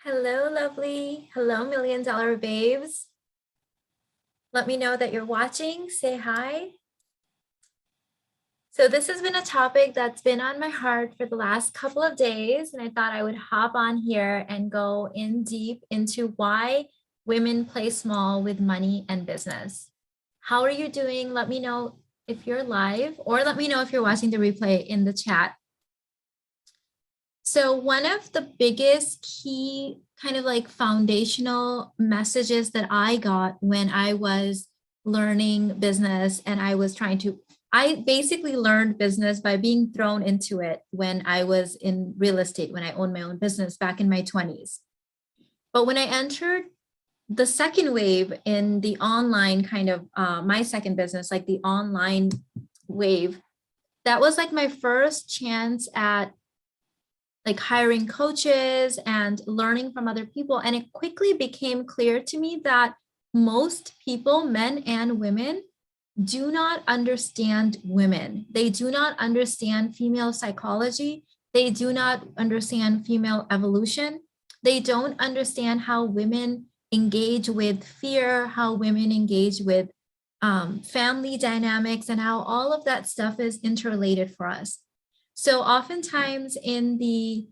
Hello, lovely. Hello, million dollar babes. Let me know that you're watching. Say hi. So this has been a topic that's been on my heart for the last couple of days, and I thought I would hop on here and go in deep into why women play small with money and business. How are you doing? Let me know if you're live, or let me know if you're watching the replay in the chat. So one of the biggest key kind of like foundational messages that I got when I was learning business and I basically learned business by being thrown into it when I was in real estate, when I owned my own business back in my 20s. But when I entered the second wave in the online kind of my second business, like the online wave, that was like my first chance at like hiring coaches and learning from other people. And it quickly became clear to me that most people, men and women, do not understand women. They do not understand female psychology. They do not understand female evolution. They don't understand how women engage with fear, how women engage with family dynamics, and how all of that stuff is interrelated for us. So oftentimes in the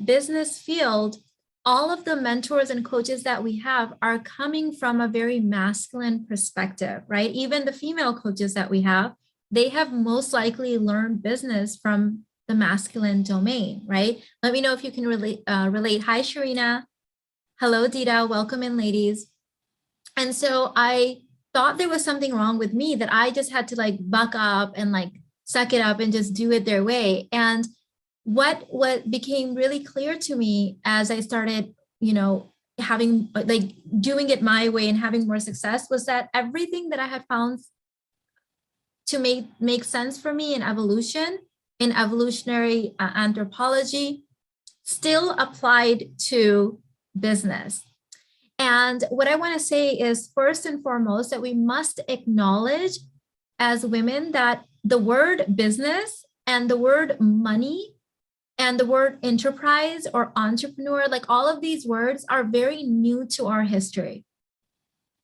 business field, all of the mentors and coaches that we have are coming from a very masculine perspective, right? Even the female coaches that we have, they have most likely learned business from the masculine domain, right? Let me know if you can relate. Hi, Sharina. Hello, Dita. Welcome in, ladies. And so I thought there was something wrong with me, that I just had to like buck up and like suck it up and just do it their way. And what became really clear to me as I started, having like doing it my way and having more success, was that everything that I had found to make sense for me in evolution, in evolutionary anthropology, still applied to business. And what I want to say is, first and foremost, that we must acknowledge as women that the word business and the word money and the word enterprise or entrepreneur, like all of these words are very new to our history.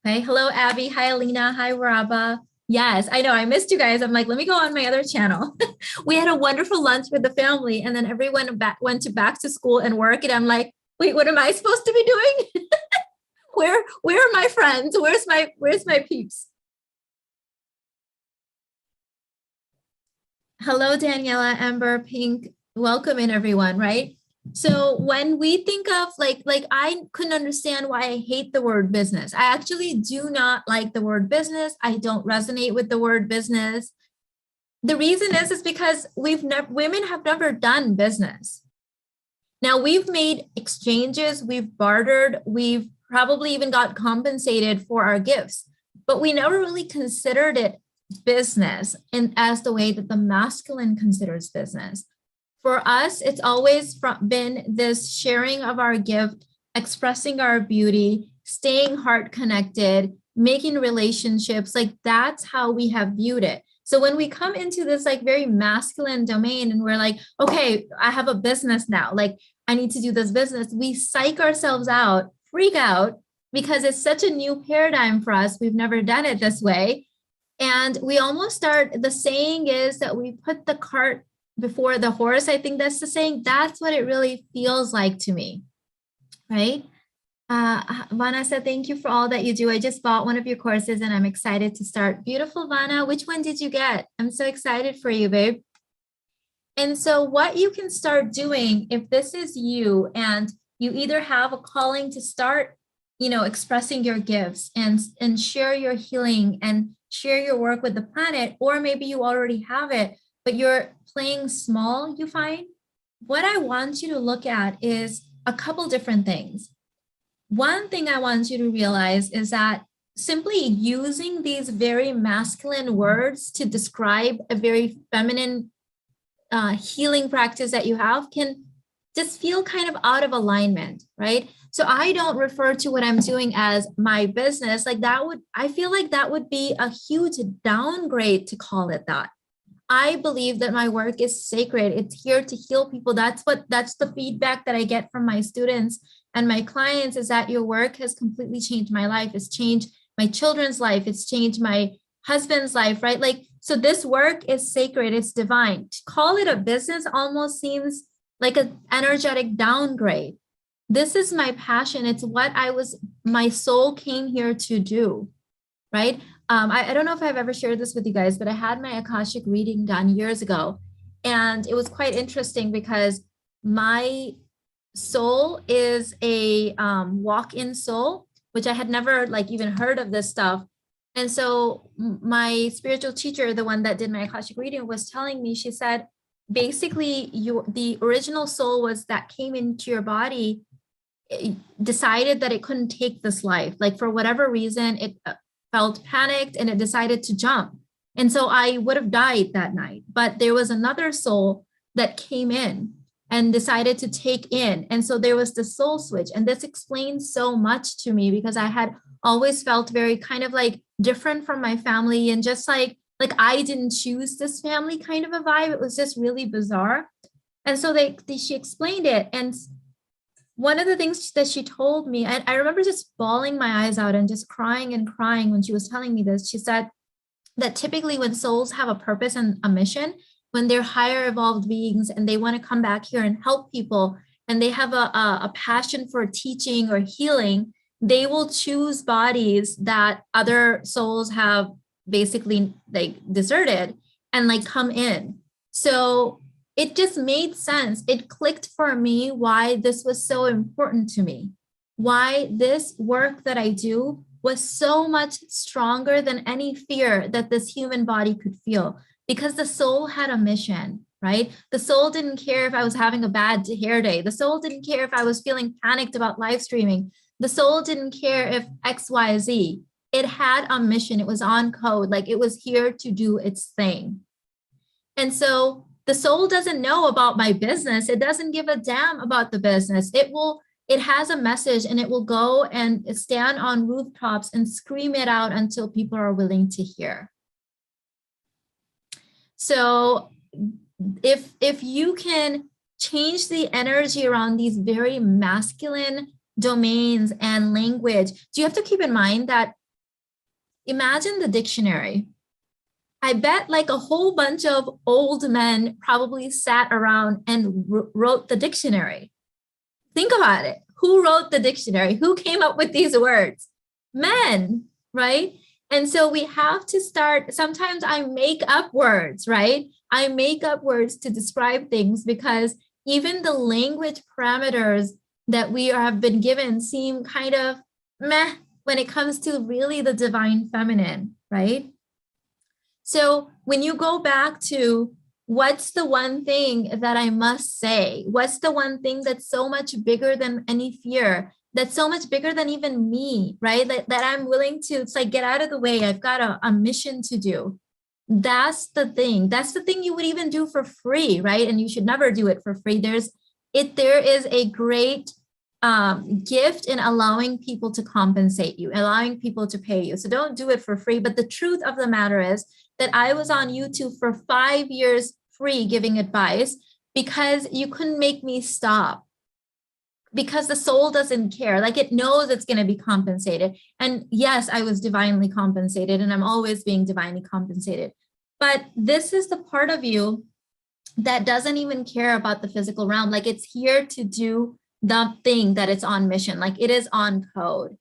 Okay. Hello, Abby. Hi, Alina. Hi, Waraba. Yes, I know. I missed you guys. I'm like, let me go on my other channel. We had a wonderful lunch with the family, and then everyone went back to school and work. And I'm like, wait, what am I supposed to be doing? Where are my friends? Where's my peeps? Hello, Daniela, Amber, Pink. Welcome in, everyone, right? So when we think of like I couldn't understand why I hate the word business. I actually do not like the word business. I don't resonate with the word business. The reason is because women have never done business. Now we've made exchanges, we've bartered, we've probably even got compensated for our gifts, but we never really considered it business and as the way that the masculine considers business. For us, it's always been this sharing of our gift, expressing our beauty, staying heart connected, making relationships. Like that's how we have viewed it. So when we come into this like very masculine domain and we're like, okay, I have a business now, like I need to do this business, we psych ourselves out, freak out, because it's such a new paradigm for us. We've never done it this way. And we almost start, the saying is that we put the cart before the horse. I think that's the saying. That's what it really feels like to me, right? Vana said, thank you for all that you do. I just bought one of your courses and I'm excited to start. Beautiful, Vana. Which one did you get? I'm so excited for you, babe. And so what you can start doing, if this is you and you either have a calling to start, expressing your gifts and share your healing and share your work with the planet, or maybe you already have it, but you're playing small, you find, what I want you to look at is a couple different things. One thing I want you to realize is that simply using these very masculine words to describe a very feminine healing practice that you have can just feel kind of out of alignment, right? So I don't refer to what I'm doing as my business. Like I feel like that would be a huge downgrade to call it that. I believe that my work is sacred. It's here to heal people. That's the feedback that I get from my students and my clients is that your work has completely changed my life. It's changed my children's life. It's changed my husband's life, right? Like, so this work is sacred. It's divine. To call it a business almost seems like an energetic downgrade. This is my passion. It's what my soul came here to do, right? I don't know if I've ever shared this with you guys, but I had my Akashic reading done years ago. And it was quite interesting because my soul is a walk-in soul, which I had never like even heard of this stuff. And so my spiritual teacher, the one that did my Akashic reading, was telling me, she said, basically the original soul was that came into your body, decided that it couldn't take this life. Like for whatever reason, it felt panicked and it decided to jump. And so I would have died that night, but there was another soul that came in and decided to take in. And so there was the soul switch. And this explains so much to me because I had always felt very kind of like different from my family and just like I didn't choose this family kind of a vibe. It was just really bizarre. And so she explained it. And one of the things that she told me, and I remember just bawling my eyes out and just crying and crying when she was telling me this, she said that typically when souls have a purpose and a mission, when they're higher evolved beings and they want to come back here and help people, and they have a passion for teaching or healing, they will choose bodies that other souls have basically like deserted and like come in. So it just made sense. It clicked for me why this was so important to me, why this work that I do was so much stronger than any fear that this human body could feel, because the soul had a mission, right? The soul didn't care if I was having a bad hair day. The soul didn't care if I was feeling panicked about live streaming. The soul didn't care if X, Y, Z. It had a mission. It was on code. Like it was here to do its thing. And so the soul doesn't know about my business. It doesn't give a damn about the business. It has a message and it will go and stand on rooftops and scream it out until people are willing to hear. So if you can change the energy around these very masculine domains and language, do you have to keep in mind that, imagine the dictionary. I bet like a whole bunch of old men probably sat around and wrote the dictionary. Think about it. Who wrote the dictionary? Who came up with these words? Men, right? And so we have to start, sometimes I make up words, right? I make up words to describe things because even the language parameters that we have been given seem kind of meh when it comes to really the divine feminine, right? So when you go back to what's the one thing that I must say, what's the one thing that's so much bigger than any fear, that's so much bigger than even me, right? That I'm willing to, it's like, get out of the way. I've got a mission to do. That's the thing. That's the thing you would even do for free, right? And you should never do it for free. There is a great gift in allowing people to compensate you, allowing people to pay you. So don't do it for free. But the truth of the matter is that I was on YouTube for 5 years free giving advice because you couldn't make me stop. Because the soul doesn't care, like it knows it's going to be compensated. And yes, I was divinely compensated and I'm always being divinely compensated. But this is the part of you that doesn't even care about the physical realm. Like it's here to do the thing that it's on mission, like it is on code.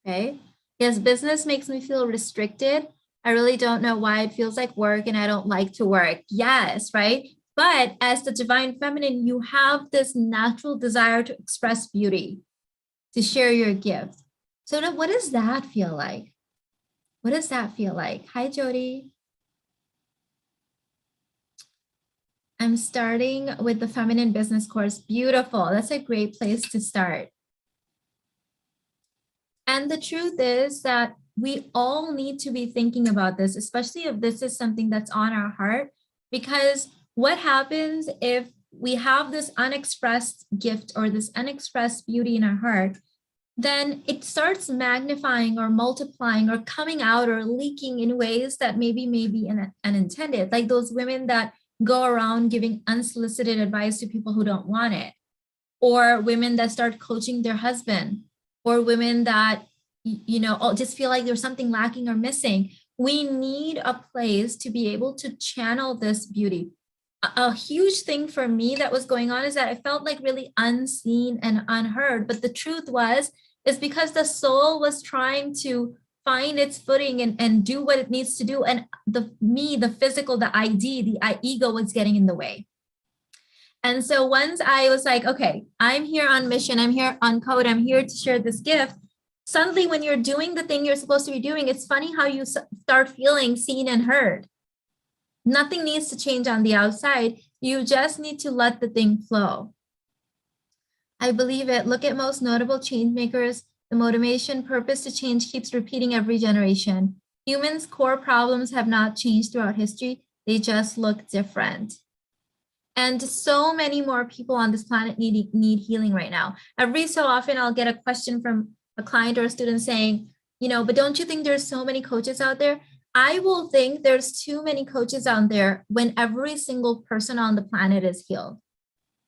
Okay. Yes, business makes me feel restricted. I really don't know why it feels like work and I don't like to work. Yes, right? But as the divine feminine, you have this natural desire to express beauty, to share your gift. So now, what does that feel like? What does that feel like? Hi, Jody. I'm starting with the feminine business course. Beautiful. That's a great place to start. And the truth is that we all need to be thinking about this, especially if this is something that's on our heart, because what happens if we have this unexpressed gift or this unexpressed beauty in our heart, then it starts magnifying or multiplying or coming out or leaking in ways that maybe unintended, like those women that go around giving unsolicited advice to people who don't want it. or women that start coaching their husband, or women that, just feel like there's something lacking or missing. We need a place to be able to channel this beauty. A huge thing for me that was going on is that I felt like really unseen and unheard. But the truth is because the soul was trying to find its footing and do what it needs to do. And the physical, the ego was getting in the way. And so once I was like, okay, I'm here on mission, I'm here on code, I'm here to share this gift. Suddenly, when you're doing the thing you're supposed to be doing, it's funny how you start feeling seen and heard. Nothing needs to change on the outside. You just need to let the thing flow. I believe it. Look at most notable change makers. The motivation, purpose to change keeps repeating every generation. Humans' core problems have not changed throughout history. They just look different. And so many more people on this planet need healing right now. Every so often, I'll get a question from a client or a student saying, but don't you think there's so many coaches out there? I will think there's too many coaches out there when every single person on the planet is healed.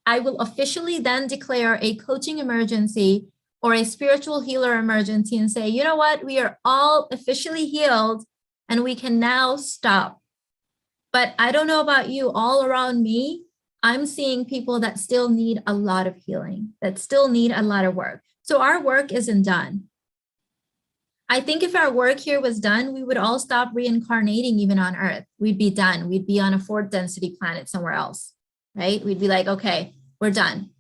I will officially then declare a coaching emergency or a spiritual healer emergency and say, you know what? We are all officially healed and we can now stop. But I don't know about you, all around me, I'm seeing people that still need a lot of healing, that still need a lot of work. So our work isn't done. I think if our work here was done, we would all stop reincarnating even on Earth. We'd be done. We'd be on a fourth density planet somewhere else, right? We'd be like, okay, we're done.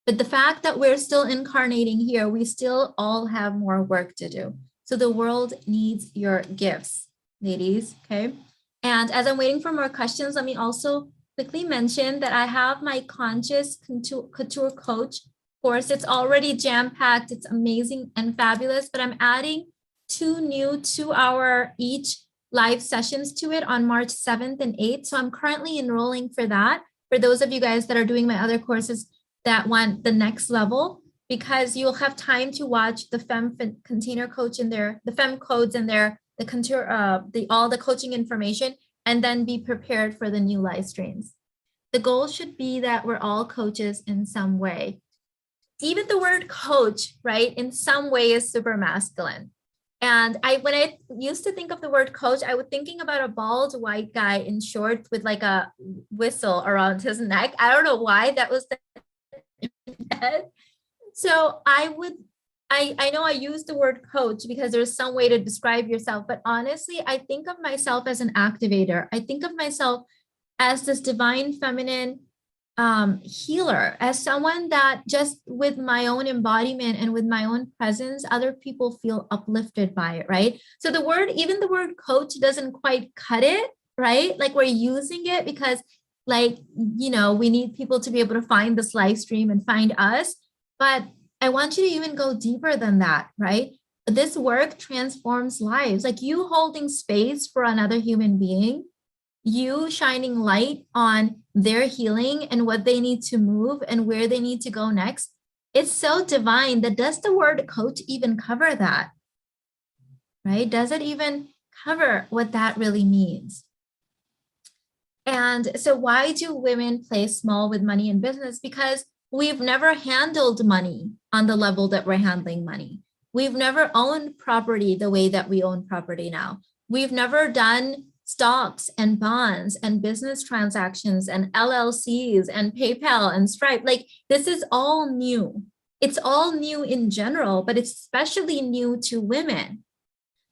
But the fact that we're still incarnating here, we still all have more work to do. So the world needs your gifts, ladies, okay? And as I'm waiting for more questions, let me also quickly mention that I have my Conscious Couture Coach course. It's already jam-packed. It's amazing and fabulous, but I'm adding 2 new 2-hour each live sessions to it on March 7th and 8th. So I'm currently enrolling for that. For those of you guys that are doing my other courses that want the next level, because you'll have time to watch the Femme Container Coach in there, the Femme Codes in there, the Contour, all the coaching information, and then be prepared for the new live streams. The goal should be that we're all coaches in some way. Even the word coach, right, in some way is super masculine. And when I used to think of the word coach, I was thinking about a bald white guy in shorts with like a whistle around his neck. I don't know why that was the head. So I know I use the word coach because there's some way to describe yourself, but honestly, I think of myself as an activator. I think of myself as this divine feminine healer, as someone that just with my own embodiment and with my own presence, other people feel uplifted by it, right? So even the word coach doesn't quite cut it, right? Like we're using it because we need people to be able to find this live stream and find us. But I want you to even go deeper than that, right? This work transforms lives. Like you holding space for another human being, you shining light on their healing and what they need to move and where they need to go next. It's so divine that does the word coach even cover that, right? Does it even cover what that really means? And so why do women play small with money in business? Because we've never handled money on the level that we're handling money. We've never owned property the way that we own property now. We've never done stocks and bonds and business transactions and LLCs and PayPal and Stripe. Like this is all new. It's all new in general, but it's especially new to women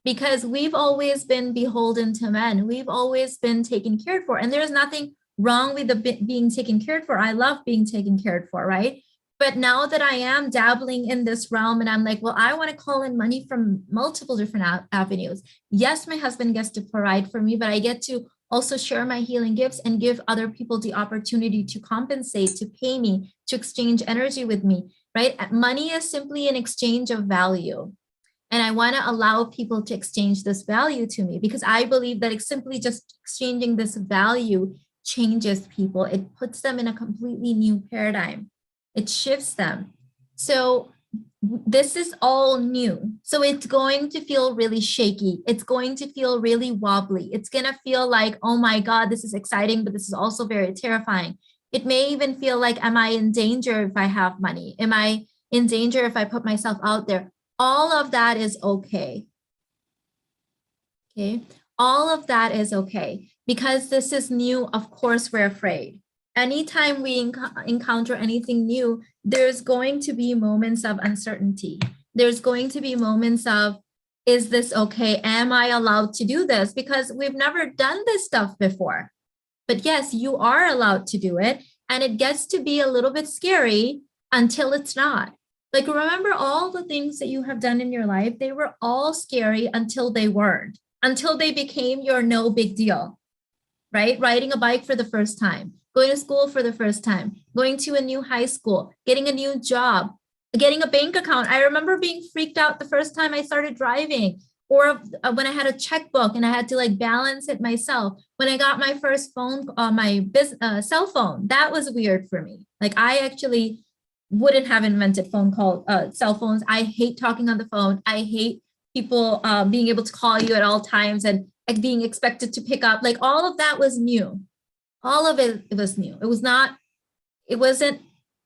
because we've always been beholden to men. We've always been taken care for, and there's nothing wrong with being taken care for. I love being taken care for, right? But now that I am dabbling in this realm and I'm like, well, I want to call in money from multiple different avenues. Yes, my husband gets to provide for me, but I get to also share my healing gifts and give other people the opportunity to compensate, to pay me, to exchange energy with me, right? Money is simply an exchange of value. And I want to allow people to exchange this value to me because I believe that it's simply just exchanging this value changes people. It puts them in a completely new paradigm. It shifts them. So this is all new. So it's going to feel really shaky. It's going to feel really wobbly. It's going to feel like, oh my God, this is exciting, but this is also very terrifying. It may even feel like, am I in danger if I have money? Am I in danger if I put myself out there? All of that is okay. Okay. All of that is okay. Because this is new, of course, we're afraid. Anytime we encounter anything new, there's going to be moments of uncertainty. There's going to be moments of, is this okay? Am I allowed to do this? Because we've never done this stuff before. But yes, you are allowed to do it. And it gets to be a little bit scary until it's not. Like, remember all the things that you have done in your life, they were all scary until they weren't, until they became your no big deal, right? Riding a bike for the first time, going to school for the first time, going to a new high school, getting a new job, getting a bank account. I remember being freaked out the first time I started driving, or when I had a checkbook and I had to like balance it myself. When I got my first phone, my cell phone, that was weird for me. Like, I actually wouldn't have invented cell phones. I hate talking on the phone. I hate people being able to call you at all times and being expected to pick up. Like, all of that was new. All of it was new. It wasn't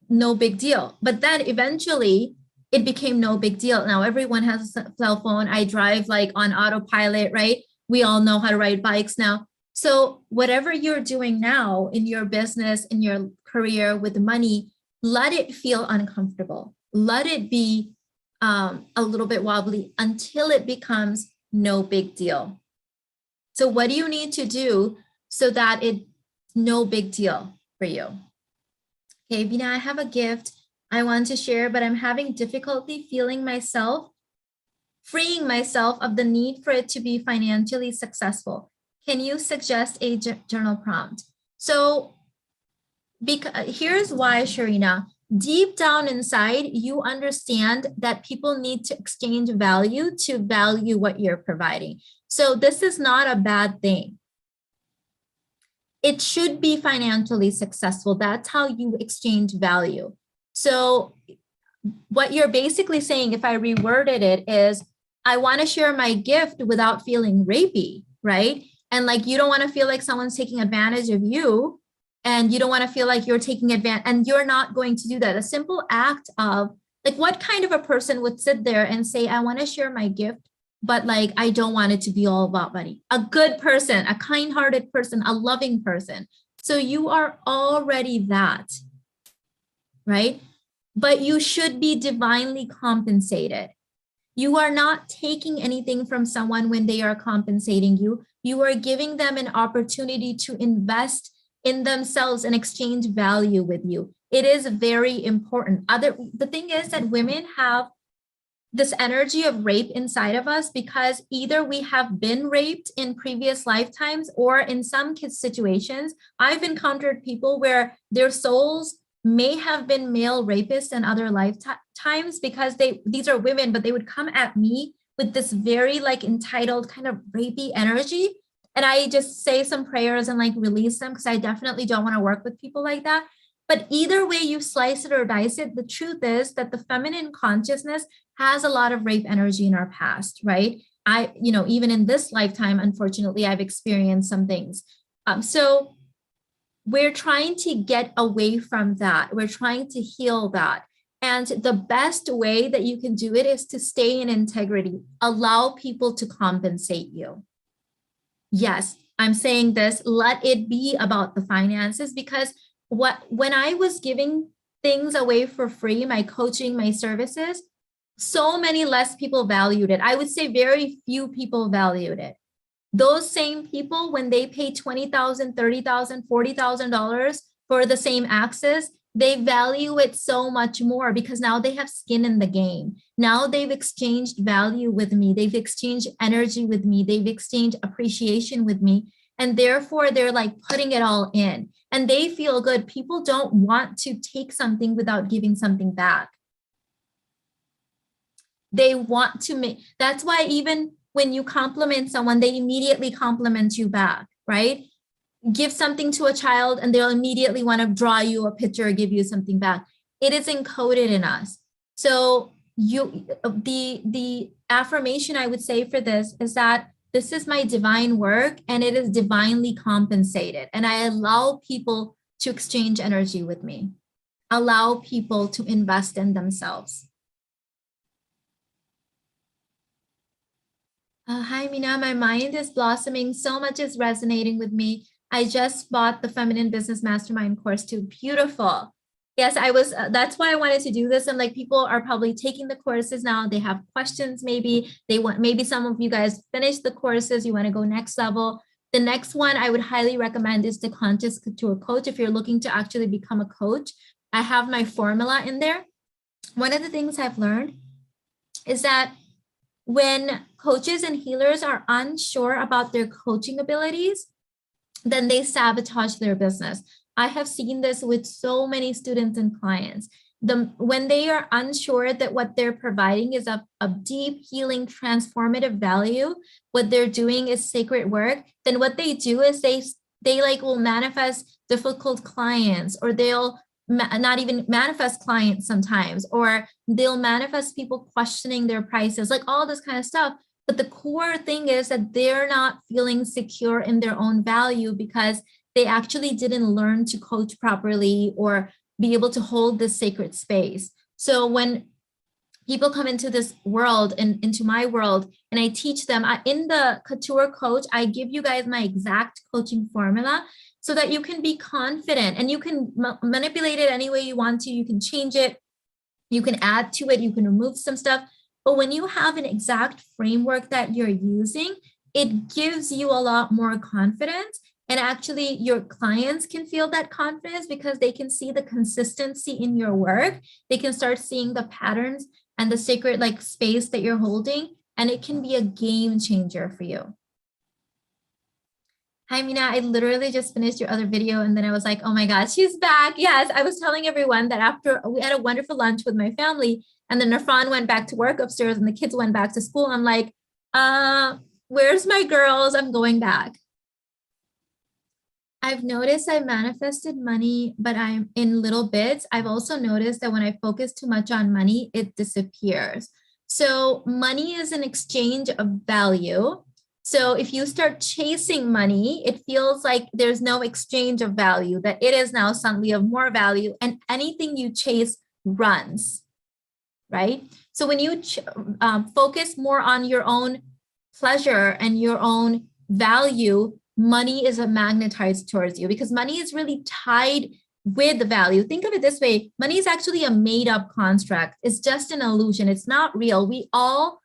no big deal. But then eventually it became no big deal. Now everyone has a cell phone. I drive like on autopilot, right? We all know how to ride bikes now. So whatever you're doing now in your business, in your career with money, let it feel uncomfortable. Let it be a little bit wobbly until it becomes no big deal. So what do you need to do so that it's no big deal for you? Okay, Vina, I have a gift I want to share, but I'm having difficulty freeing myself of the need for it to be financially successful. Can you suggest a journal prompt? So here's why, Sharina. Deep down inside, you understand that people need to exchange value to value what you're providing. So this is not a bad thing. It should be financially successful. That's how you exchange value. So what you're basically saying, if I reworded it, is I want to share my gift without feeling rapey, right? And like, you don't want to feel like someone's taking advantage of you, and you don't want to feel like you're taking advantage, and you're not going to do that. A simple act of like, what kind of a person would sit there and say, I want to share my gift, but like, I don't want it to be all about money. A good person, a kind-hearted person, a loving person. So you are already that, right? But you should be divinely compensated. You are not taking anything from someone when they are compensating you. You are giving them an opportunity to invest in themselves and exchange value with you. It is very important. The thing is that women have this energy of rape inside of us because either we have been raped in previous lifetimes, or in some situations, I've encountered people where their souls may have been male rapists in other lifetimes, because these are women, but they would come at me with this very like entitled kind of rapey energy. And I just say some prayers and like release them, because I definitely don't want to work with people like that. But either way you slice it or dice it, the truth is that the feminine consciousness has a lot of rape energy in our past, right? Even in this lifetime, unfortunately, I've experienced some things. So we're trying to get away from that. We're trying to heal that. And the best way that you can do it is to stay in integrity. Allow people to compensate you. Yes, I'm saying this, let it be about the finances, because when I was giving things away for free, my coaching, my services, so many less people valued it. I would say very few people valued it. Those same people, when they pay $20,000, $30,000, $40,000 for the same access, they value it so much more, because now they have skin in the game. Now they've exchanged value with me. They've exchanged energy with me. They've exchanged appreciation with me. And therefore, they're like putting it all in, and they feel good. People don't want to take something without giving something back. They want to that's why even when you compliment someone, they immediately compliment you back, right? Give something to a child and they'll immediately want to draw you a picture or give you something back. It is encoded in us. So the affirmation I would say for this is that this is my divine work and it is divinely compensated. And I allow people to exchange energy with me. Allow people to invest in themselves. Hi, Mina. My mind is blossoming. So much is resonating with me. I just bought the Feminine Business Mastermind course too. Beautiful. Yes, I was, that's why I wanted to do this. And like people are probably taking the courses now. They have questions. Maybe they want, maybe some of you guys finished the courses. You want to go next level. The next one I would highly recommend is the Conscious Couture Coach. If you're looking to actually become a coach, I have my formula in there. One of the things I've learned is that when coaches and healers are unsure about their coaching abilities, then they sabotage their business. I have seen this with so many students and clients. When they are unsure that what they're providing is of deep healing, transformative value, what they're doing is sacred work, then what they do is they like will manifest difficult clients, or they'll not even manifest clients sometimes, or they'll manifest people questioning their prices, like all this kind of stuff. But the core thing is that they're not feeling secure in their own value because they actually didn't learn to coach properly or be able to hold this sacred space. So when people come into this world and into my world, and I teach them in the Couture Coach, I give you guys my exact coaching formula so that you can be confident, and you can manipulate it any way you want to. You can change it, you can add to it, you can remove some stuff. But when you have an exact framework that you're using, it gives you a lot more confidence. And actually your clients can feel that confidence because they can see the consistency in your work. They can start seeing the patterns and the sacred like space that you're holding, and it can be a game changer for you. Hi, Mina, I literally just finished your other video and then I was like, oh my God, she's back. Yes, I was telling everyone that after we had a wonderful lunch with my family, and then Nafran went back to work upstairs and the kids went back to school. I'm like, where's my girls? I'm going back. I've noticed I manifested money, but I'm in little bits. I've also noticed that when I focus too much on money, it disappears. So money is an exchange of value. So if you start chasing money, it feels like there's no exchange of value, that it is now suddenly of more value, and anything you chase runs, right? So when you focus more on your own pleasure and your own value, money is magnetized towards you, because money is really tied with the value. Think of it this way. Money is actually a made up construct. It's just an illusion. It's not real. We all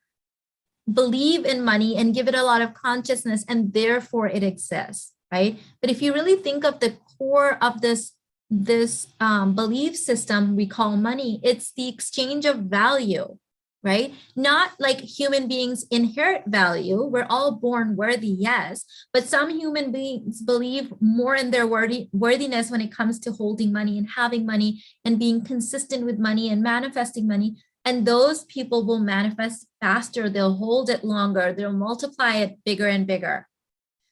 believe in money and give it a lot of consciousness, and therefore it exists, right? But if you really think of the core of this belief system we call money, it's the exchange of value, right? Not like human beings inherit value. We're all born worthy, yes, but some human beings believe more in their worthiness when it comes to holding money and having money and being consistent with money and manifesting money. And those people will manifest faster. They'll hold it longer. They'll multiply it bigger and bigger.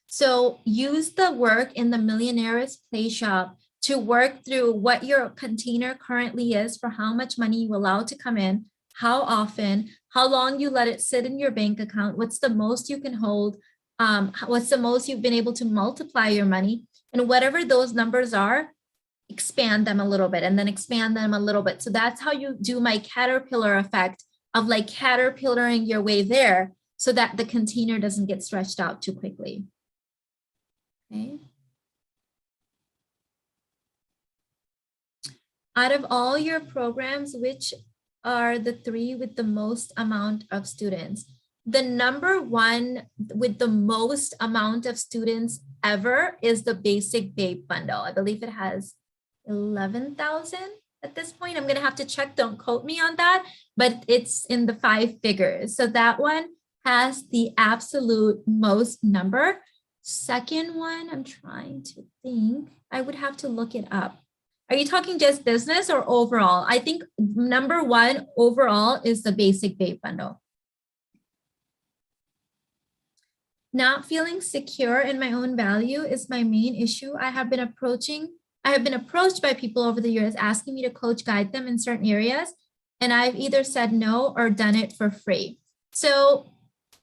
So use the work in the Millionaire's Play Shop to work through what your container currently is for how much money you allow to come in, how often, how long you let it sit in your bank account, what's the most you can hold, what's the most you've been able to multiply your money, and whatever those numbers are, expand them a little bit and then expand them a little bit. So that's how you do my caterpillar effect of like caterpillaring your way there so that the container doesn't get stretched out too quickly. Okay. Out of all your programs, which are the 3 with the most amount of students? The number 1 with the most amount of students ever is the Basic Babe Bundle. I believe it has 11,000 at this point. I'm going to have to check. Don't quote me on that, but it's in the 5 figures. So that one has the absolute most number. Second one, I'm trying to think. I would have to look it up. Are you talking just business or overall? I think number 1 overall is the Basic Babe Bundle. Not feeling secure in my own value is my main issue. I have been approached by people over the years asking me to coach, guide them in certain areas, and I've either said no or done it for free. So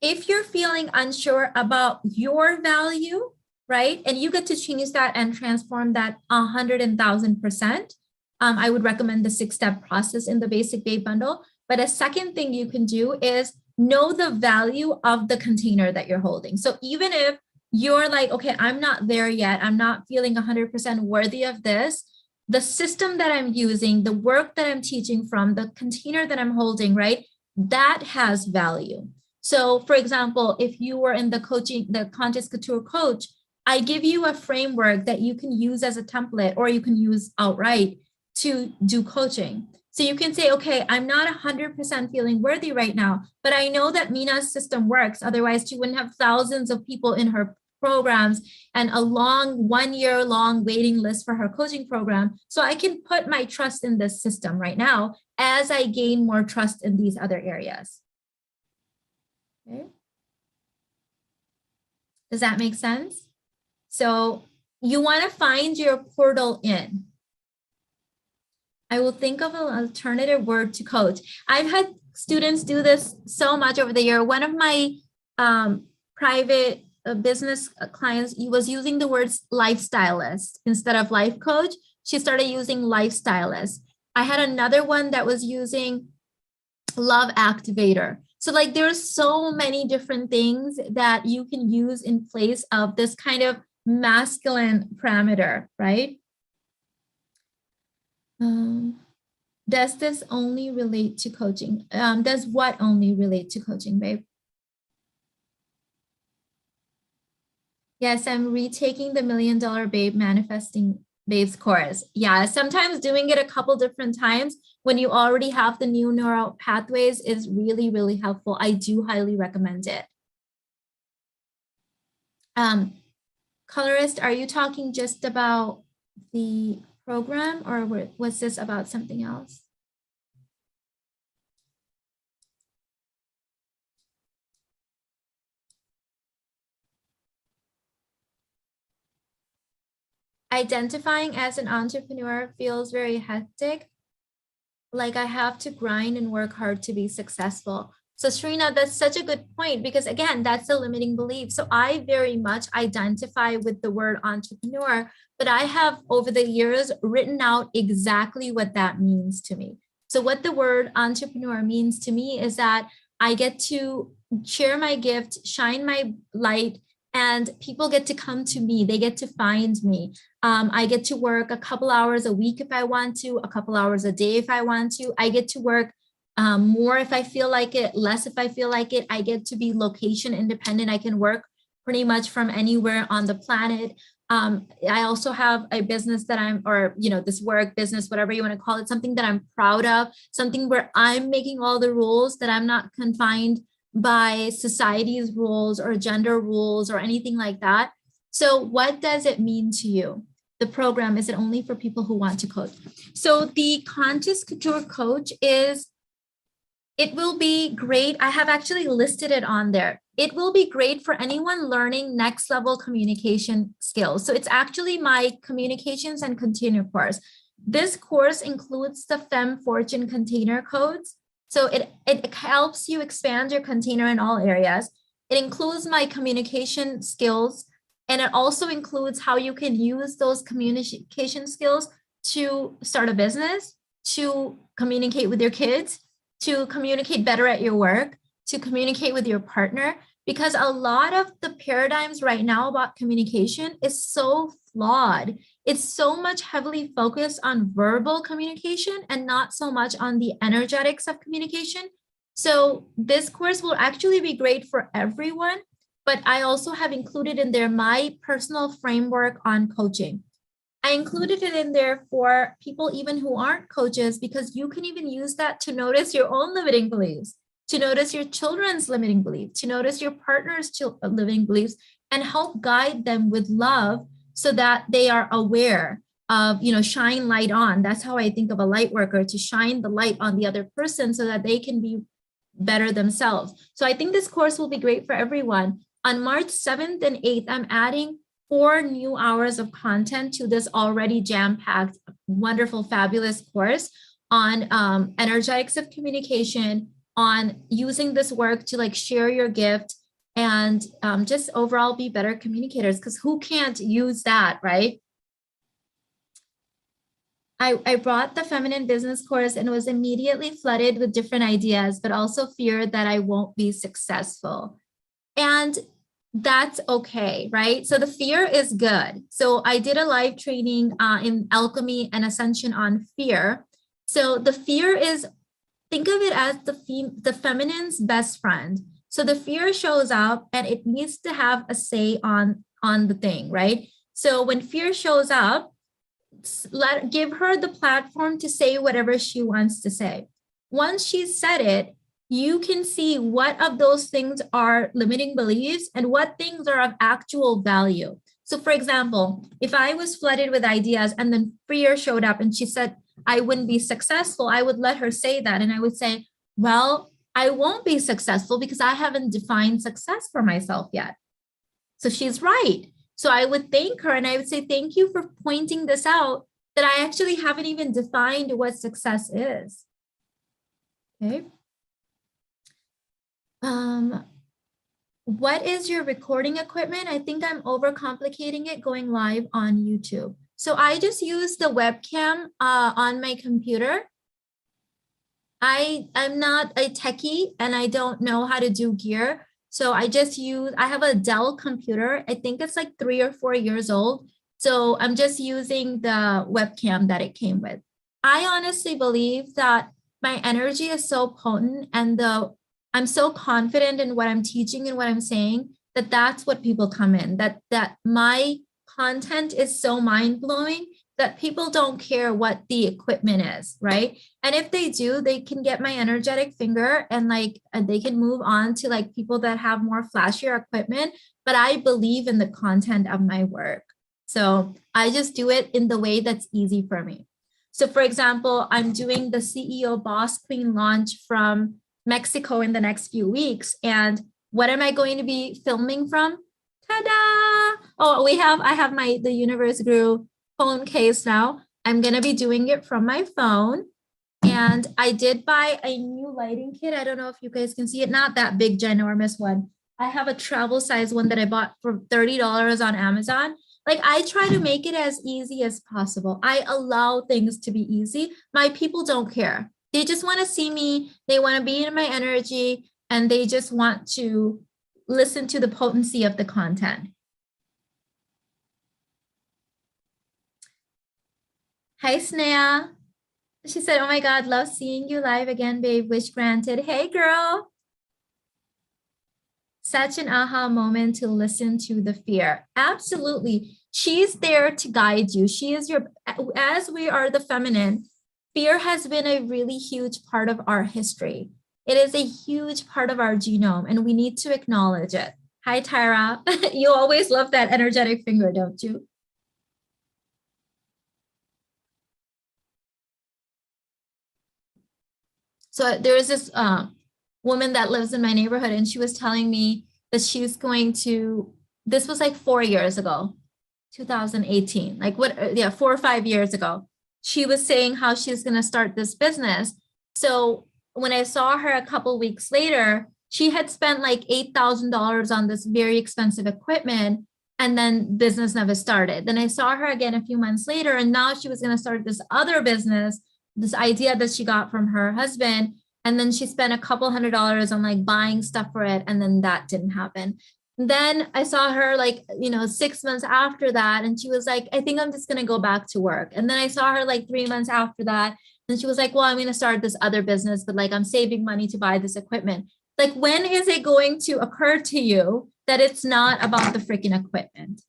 if you're feeling unsure about your value, right? And you get to change that and transform that 100,000%. I would recommend the 6-step process in the Basic Babe bundle. But a second thing you can do is know the value of the container that you're holding. So even if you're like, okay, I'm not there yet, I'm not feeling 100% worthy of this, the system that I'm using, the work that I'm teaching from, the container that I'm holding, right? That has value. So for example, if you were in the coaching, the Conscious Couture coach, I give you a framework that you can use as a template or you can use outright to do coaching. So you can say, okay, I'm not 100% feeling worthy right now, but I know that Mina's system works. Otherwise, she wouldn't have thousands of people in her programs and a long 1 year long waiting list for her coaching program. So I can put my trust in this system right now as I gain more trust in these other areas. Okay. Does that make sense? So you want to find your portal in. I will think of an alternative word to coach. I've had students do this so much over the year. One of my private business clients, he was using the words lifestylist instead of life coach. She started using lifestylist. I had another one that was using love activator. So like there's so many different things that you can use in place of this kind of masculine parameter, right? Does this only relate to coaching? Does what only relate to coaching, babe? Yes, I'm retaking the $1 Million Babe Manifesting Babes course. Yeah, sometimes doing it a couple different times when you already have the new neural pathways is really, really helpful. I do highly recommend it. Colorist, are you talking just about the program or was this about something else? Identifying as an entrepreneur feels very hectic. Like I have to grind and work hard to be successful. So Shrina, that's such a good point because again, that's a limiting belief. So I very much identify with the word entrepreneur, but I have over the years written out exactly what that means to me. So what the word entrepreneur means to me is that I get to share my gift, shine my light, and people get to come to me. They get to find me. I get to work a couple hours a week if I want to, a couple hours a day if I want to. I get to work more if I feel like it, less if I feel like it. I get to be location independent. I can work pretty much from anywhere on the planet. I also have a business that this work business, whatever you want to call it, something that I'm proud of, something where I'm making all the rules, that I'm not confined by society's rules or gender rules or anything like that. So what does it mean to you? The program, is it only for people who want to coach? So the Conscious Couture coach it will be great. I have actually listed it on there. It will be great for anyone learning next level communication skills. So it's actually my communications and container course. This course includes the Femme Fortune container codes. So it helps you expand your container in all areas. It includes my communication skills, and it also includes how you can use those communication skills to start a business, to communicate with your kids, to communicate better at your work, to communicate with your partner, because a lot of the paradigms right now about communication is so flawed. It's so much heavily focused on verbal communication and not so much on the energetics of communication. So this course will actually be great for everyone, but I also have included in there my personal framework on coaching. I included it in there for people even who aren't coaches, because you can even use that to notice your own limiting beliefs, to notice your children's limiting beliefs, to notice your partner's limiting beliefs, and help guide them with love so that they are aware of, shine light on. That's how I think of a light worker, to shine the light on the other person so that they can be better themselves. So I think this course will be great for everyone. On March 7th and 8th, I'm adding 4 new hours of content to this already jam-packed, wonderful, fabulous course on energetics of communication, on using this work to share your gift and just overall be better communicators, because who can't use that, right? I brought the feminine business course and was immediately flooded with different ideas, but also feared that I won't be successful. And that's okay, right? So the fear is good. So I did a live training in alchemy and ascension on fear. So the fear is, think of it as the feminine's best friend. So the fear shows up and it needs to have a say on the thing, right? So when fear shows up, give her the platform to say whatever she wants to say. Once she's said it, you can see what of those things are limiting beliefs and what things are of actual value. So for example, if I was flooded with ideas and then fear showed up and she said I wouldn't be successful, I would let her say that. And I would say, well, I won't be successful because I haven't defined success for myself yet. So she's right. So I would thank her and I would say, thank you for pointing this out, that I actually haven't even defined what success is. Okay. What is your recording equipment? I think I'm overcomplicating it going live on YouTube. So I just use the webcam on my computer. I'm not a techie and I don't know how to do gear. So I have a Dell computer. I think it's like 3 or 4 years old. So I'm just using the webcam that it came with. I honestly believe that my energy is so potent and I'm so confident in what I'm teaching and what I'm saying, that that's what people come in, that my content is so mind-blowing that people don't care what the equipment is, right? And if they do, they can get my energetic finger and they can move on to like people that have more flashier equipment. But I believe in the content of my work. So I just do it in the way that's easy for me. So for example, I'm doing the CEO Boss Queen launch from Mexico in the next few weeks. And what am I going to be filming from? Ta-da! Oh, I have the Universe Grew phone case now. I'm going to be doing it from my phone. And I did buy a new lighting kit. I don't know if you guys can see it. Not that big, ginormous one. I have a travel size one that I bought for $30 on Amazon. Like, I try to make it as easy as possible. I allow things to be easy. My people don't care. They just want to see me. They want to be in my energy, and they just want to listen to the potency of the content. Hi, Sneha. She said, oh my God, love seeing you live again, babe. Wish granted. Hey, girl. Such an aha moment to listen to the fear. Absolutely. She's there to guide you. She is as we are the feminine, fear has been a really huge part of our history. It is a huge part of our genome, and we need to acknowledge it. Hi, Tyra. You always love that energetic finger, don't you? So there is this woman that lives in my neighborhood, and she was telling me that she was going to, this was like 4 years ago, 2018, like what, yeah, 4 or 5 years ago. She was saying how she's going to start this business. So when I saw her a couple weeks later, she had spent like $8,000 on this very expensive equipment, and then business never started. Then I saw her again a few months later, and now she was going to start this other business, this idea that she got from her husband. And then she spent a couple $100s on like buying stuff for it. And then that didn't happen. Then I saw her like, 6 months after that. And she was like, I think I'm just going to go back to work. And then I saw her like 3 months after that. And she was like, well, I'm going to start this other business, but like I'm saving money to buy this equipment. Like, when is it going to occur to you that it's not about the freaking equipment?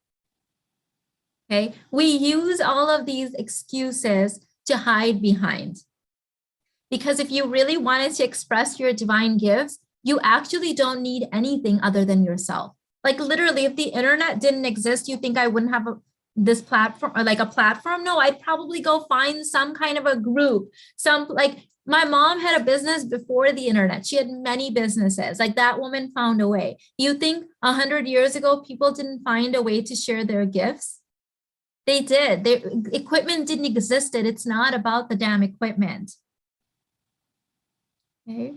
Okay. We use all of these excuses to hide behind. Because if you really wanted to express your divine gifts, you actually don't need anything other than yourself. Like, literally, if the internet didn't exist, you think I wouldn't have this platform, or like a platform? No, I'd probably go find some kind of a group. Like, my mom had a business before the internet. She had many businesses. Like, that woman found a way. You think 100 years ago, people didn't find a way to share their gifts? They did. Their equipment didn't exist. It's not about the damn equipment. Okay.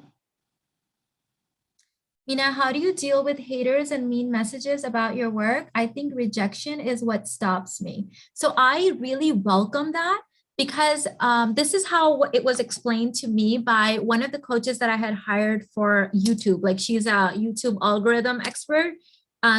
Ina, how do you deal with haters and mean messages about your work? I think rejection is what stops me. So I really welcome that because this is how it was explained to me by one of the coaches that I had hired for YouTube. Like she's a YouTube algorithm expert,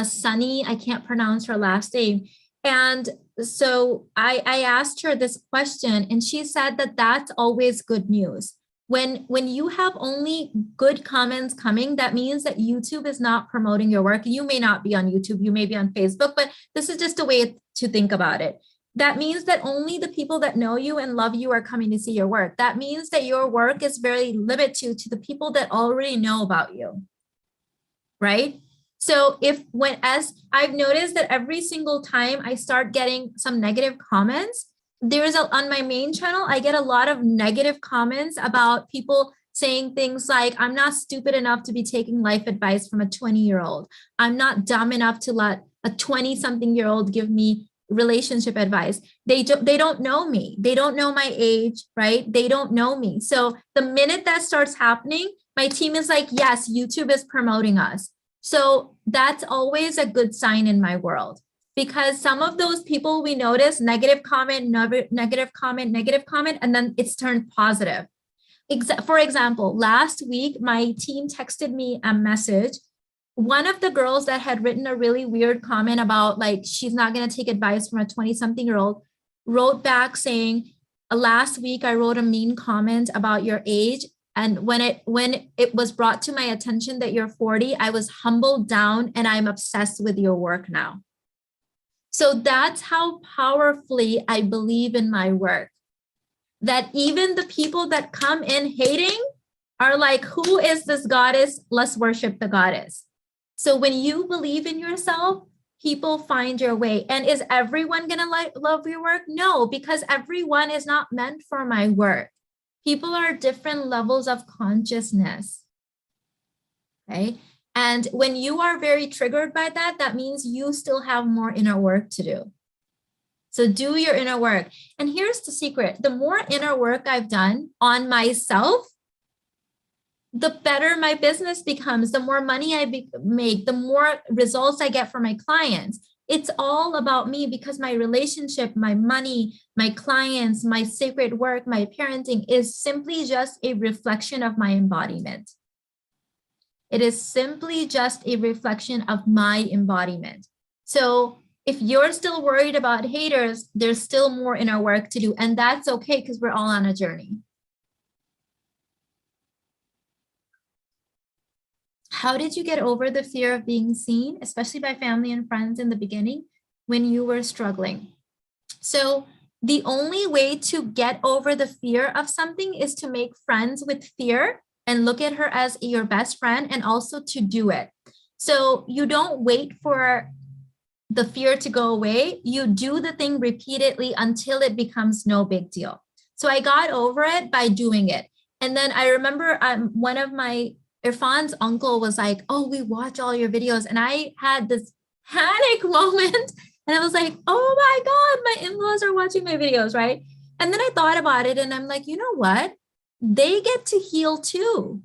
Sunny, I can't pronounce her last name. And so I asked her this question and she said that that's always good news. When you have only good comments coming, that means that YouTube is not promoting your work. You may not be on YouTube, you may be on Facebook, but this is just a way to think about it. That means that only the people that know you and love you are coming to see your work. That means that your work is very limited to the people that already know about you, right? So as I've noticed that every single time I start getting some negative comments, on my main channel, I get a lot of negative comments about people saying things like, I'm not stupid enough to be taking life advice from a 20-year-old. I'm not dumb enough to let a 20-something-year-old give me relationship advice. They don't know me. They don't know my age, right? They don't know me. So the minute that starts happening, my team is like, yes, YouTube is promoting us. So that's always a good sign in my world. Because some of those people we notice negative comment, negative comment, negative comment, and then it's turned positive. For example, last week, my team texted me a message. One of the girls that had written a really weird comment about like, she's not going to take advice from a 20-something-year-old wrote back saying, last week, I wrote a mean comment about your age. And when it was brought to my attention that you're 40, I was humbled down and I'm obsessed with your work now. So that's how powerfully I believe in my work. That even the people that come in hating are like, who is this goddess? Let's worship the goddess. So when you believe in yourself, people find your way. And is everyone going to love your work? No, because everyone is not meant for my work. People are different levels of consciousness. Okay. And when you are very triggered by that, that means you still have more inner work to do. So do your inner work. And here's the secret. The more inner work I've done on myself, the better my business becomes, the more money I make, the more results I get from my clients. It's all about me because my relationship, my money, my clients, my sacred work, my parenting is simply just a reflection of my embodiment. It is simply just a reflection of my embodiment. So if you're still worried about haters, there's still more inner work to do. And that's okay because we're all on a journey. How did you get over the fear of being seen, especially by family and friends in the beginning when you were struggling? So the only way to get over the fear of something is to make friends with fear and look at her as your best friend and also to do it. So you don't wait for the fear to go away. You do the thing repeatedly until it becomes no big deal. So I got over it by doing it. And then I remember one of my Irfan's uncle was like, oh, we watch all your videos. And I had this panic moment. And I was like, oh my God, my in-laws are watching my videos, right? And then I thought about it and I'm like, you know what? They get to heal too.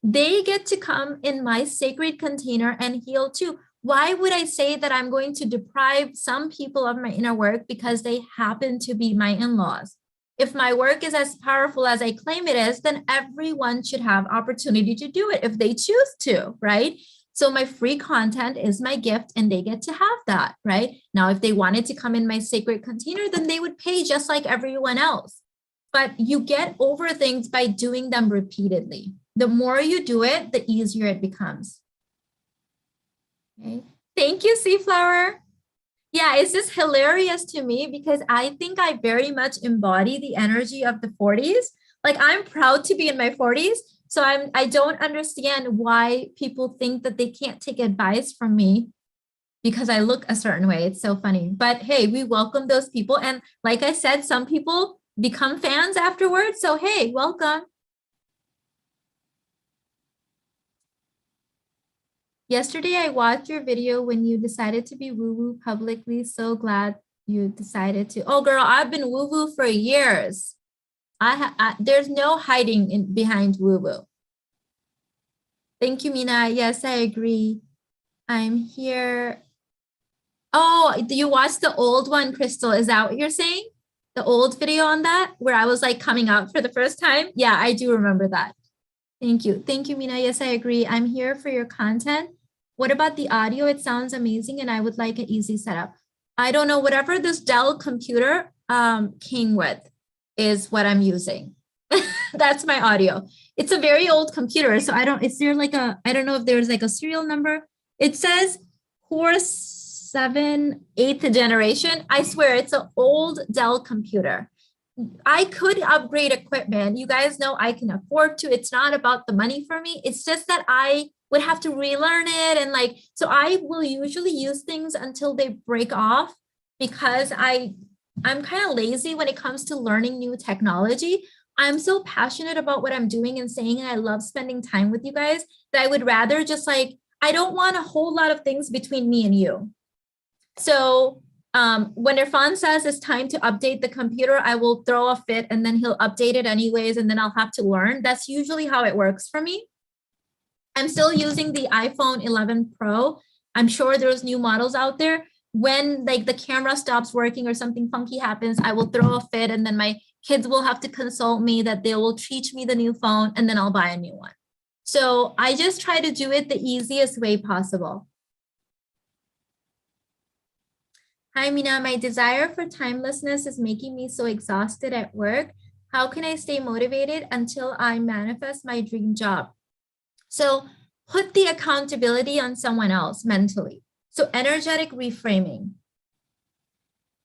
They get to come in my sacred container and heal too. Why would I say that I'm going to deprive some people of my inner work because they happen to be my in-laws? If my work is as powerful as I claim it is, then everyone should have opportunity to do it if they choose to, right? So my free content is my gift and they get to have that, right? Now, if they wanted to come in my sacred container, then they would pay just like everyone else. But you get over things by doing them repeatedly. The more you do it, the easier it becomes. Okay. Thank you, Seaflower. Yeah, it's just hilarious to me because I think I very much embody the energy of the 40s. Like I'm proud to be in my 40s. So I don't understand why people think that they can't take advice from me because I look a certain way. It's so funny. But hey, we welcome those people. And like I said, some people become fans afterwards. So hey, welcome. Yesterday, I watched your video when you decided to be woo-woo publicly. So glad you decided to. Oh, girl, I've been woo-woo for years. There's no hiding behind woo-woo. Thank you, Mina. Yes, I agree. I'm here. Oh, you watched the old one, Crystal? Is that what you're saying? The old video on that where I was like coming out for the first time? Yeah, I do remember that. Thank you. Thank you, Mina. Yes, I agree. I'm here for your content. What about the audio? It sounds amazing and I would like an easy setup. I don't know, whatever this Dell computer came with is what I'm using. That's my audio. It's a very old computer. So is there like I don't know if there's like a serial number. It says Core 7, 8th generation. I swear it's an old Dell computer. I could upgrade equipment. You guys know I can afford to. It's not about the money for me. It's just that I would have to relearn it. And like, so I will usually use things until they break off because I'm kind of lazy when it comes to learning new technology. I'm so passionate about what I'm doing and saying, and I love spending time with you guys that I would rather just like, I don't want a whole lot of things between me and you. So when Irfan says it's time to update the computer, I will throw a fit and then he'll update it anyways, and then I'll have to learn. That's usually how it works for me. I'm still using the iPhone 11 Pro. I'm sure there's new models out there. When like the camera stops working or something funky happens, I will throw a fit and then my kids will have to consult me that they will teach me the new phone and then I'll buy a new one. So I just try to do it the easiest way possible. Hi, Mina. My desire for timelessness is making me so exhausted at work. How can I stay motivated until I manifest my dream job? So put the accountability on someone else mentally. So energetic reframing.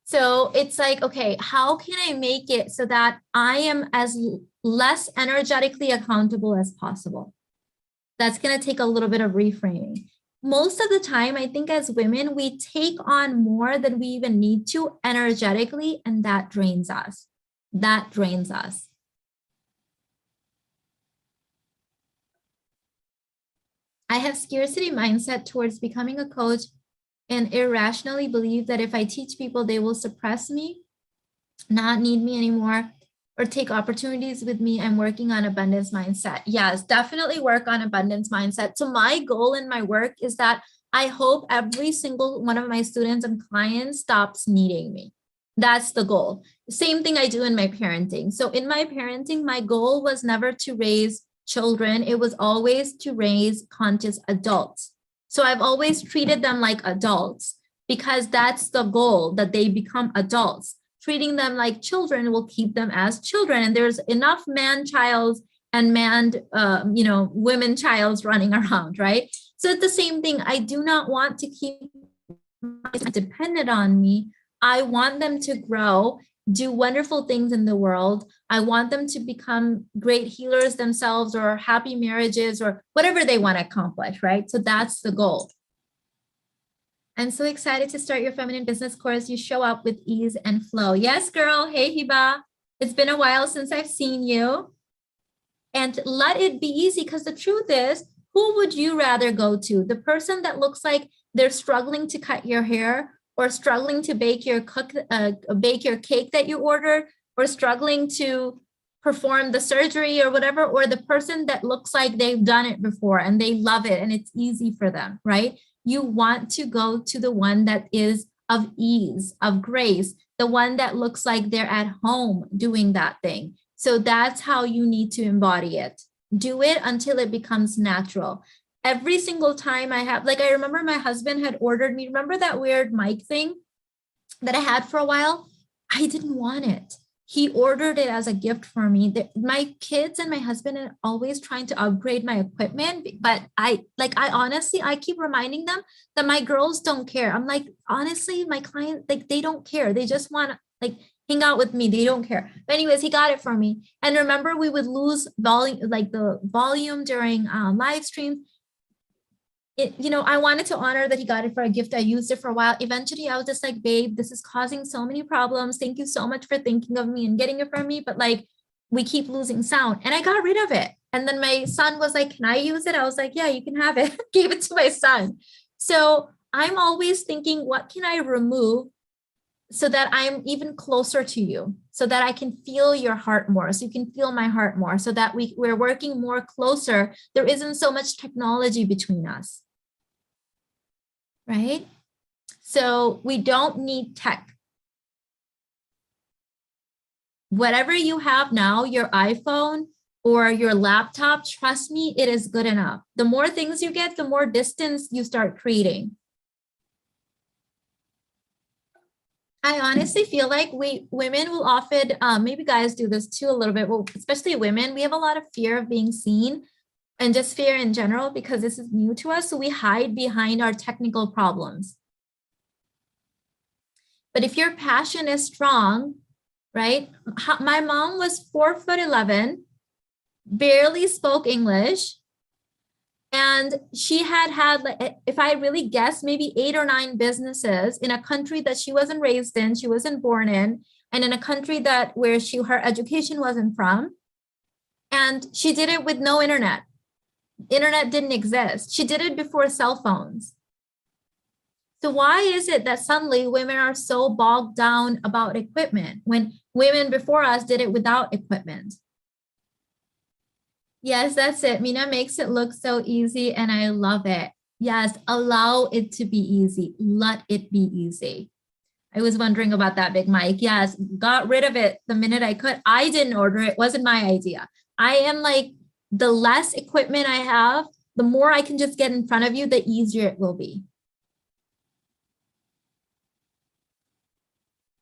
So it's like, okay, how can I make it so that I am as less energetically accountable as possible? That's going to take a little bit of reframing. Most of the time, I think as women, we take on more than we even need to energetically, and that drains us. That drains us. I have scarcity mindset towards becoming a coach and irrationally believe that if I teach people, they will suppress me, not need me anymore, or take opportunities with me. I'm working on abundance mindset. Yes, definitely work on abundance mindset. So my goal in my work is that I hope every single one of my students and clients stops needing me. That's the goal. Same thing I do in my parenting. So in my parenting, my goal was never to raise children. It was always to raise conscious adults. So I've always treated them like adults because that's the goal, that they become adults. Treating them like children will keep them as children. And there's enough man-childs and women-childs running around, right? So it's the same thing. I do not want to keep dependent on me. I want them to grow, do wonderful things in the world. I want them to become great healers themselves or happy marriages or whatever they want to accomplish, right? So that's the goal. I'm so excited to start your feminine business course. You show up with ease and flow. Yes, girl. Hey, Hiba. It's been a while since I've seen you. And let it be easy, because the truth is, who would you rather go to? The person that looks like they're struggling to cut your hair, or struggling to bake your cake that you ordered, or struggling to perform the surgery or whatever, or the person that looks like they've done it before and they love it and it's easy for them, right? You want to go to the one that is of ease, of grace, the one that looks like they're at home doing that thing. So that's how you need to embody it. Do it until it becomes natural. Every single time I remember my husband had ordered me, remember that weird mic thing that I had for a while? I didn't want it. He ordered it as a gift for me. My kids and my husband are always trying to upgrade my equipment, but I honestly, I keep reminding them that my girls don't care. I'm like, honestly, my client, they don't care. They just want to hang out with me. They don't care. But anyways, he got it for me. And remember, we would lose volume, the volume during live streams. I wanted to honor that he got it for a gift. I used it for a while. Eventually, I was just like, babe, this is causing so many problems. Thank you so much for thinking of me and getting it from me. But we keep losing sound. And I got rid of it. And then my son was like, can I use it? I was like, yeah, you can have it. Gave it to my son. So I'm always thinking, what can I remove so that I'm even closer to you, so that I can feel your heart more, so you can feel my heart more, so that we're working more closer. There isn't so much technology between us, right? So we don't need tech. Whatever you have now, your iPhone or your laptop, trust me, it is good enough. The more things you get, the more distance you start creating. I honestly feel like women will often, maybe guys do this too a little bit, well, especially women, we have a lot of fear of being seen and just fear in general because this is new to us. So we hide behind our technical problems. But if your passion is strong, right? My mom was 4'11", barely spoke English. And she had, if I really guess, maybe 8 or 9 businesses in a country that she wasn't raised in, she wasn't born in, and in a country that where her education wasn't from. And she did it with no internet. Internet didn't exist. She did it before cell phones. So why is it that suddenly women are so bogged down about equipment when women before us did it without equipment? Yes, that's it. Mina makes it look so easy and I love it. Yes, allow it to be easy. Let it be easy. I was wondering about that, Big Mike. Yes, got rid of it the minute I could. I didn't order it. It wasn't my idea. I am like, the less equipment I have, the more I can just get in front of you, the easier it will be.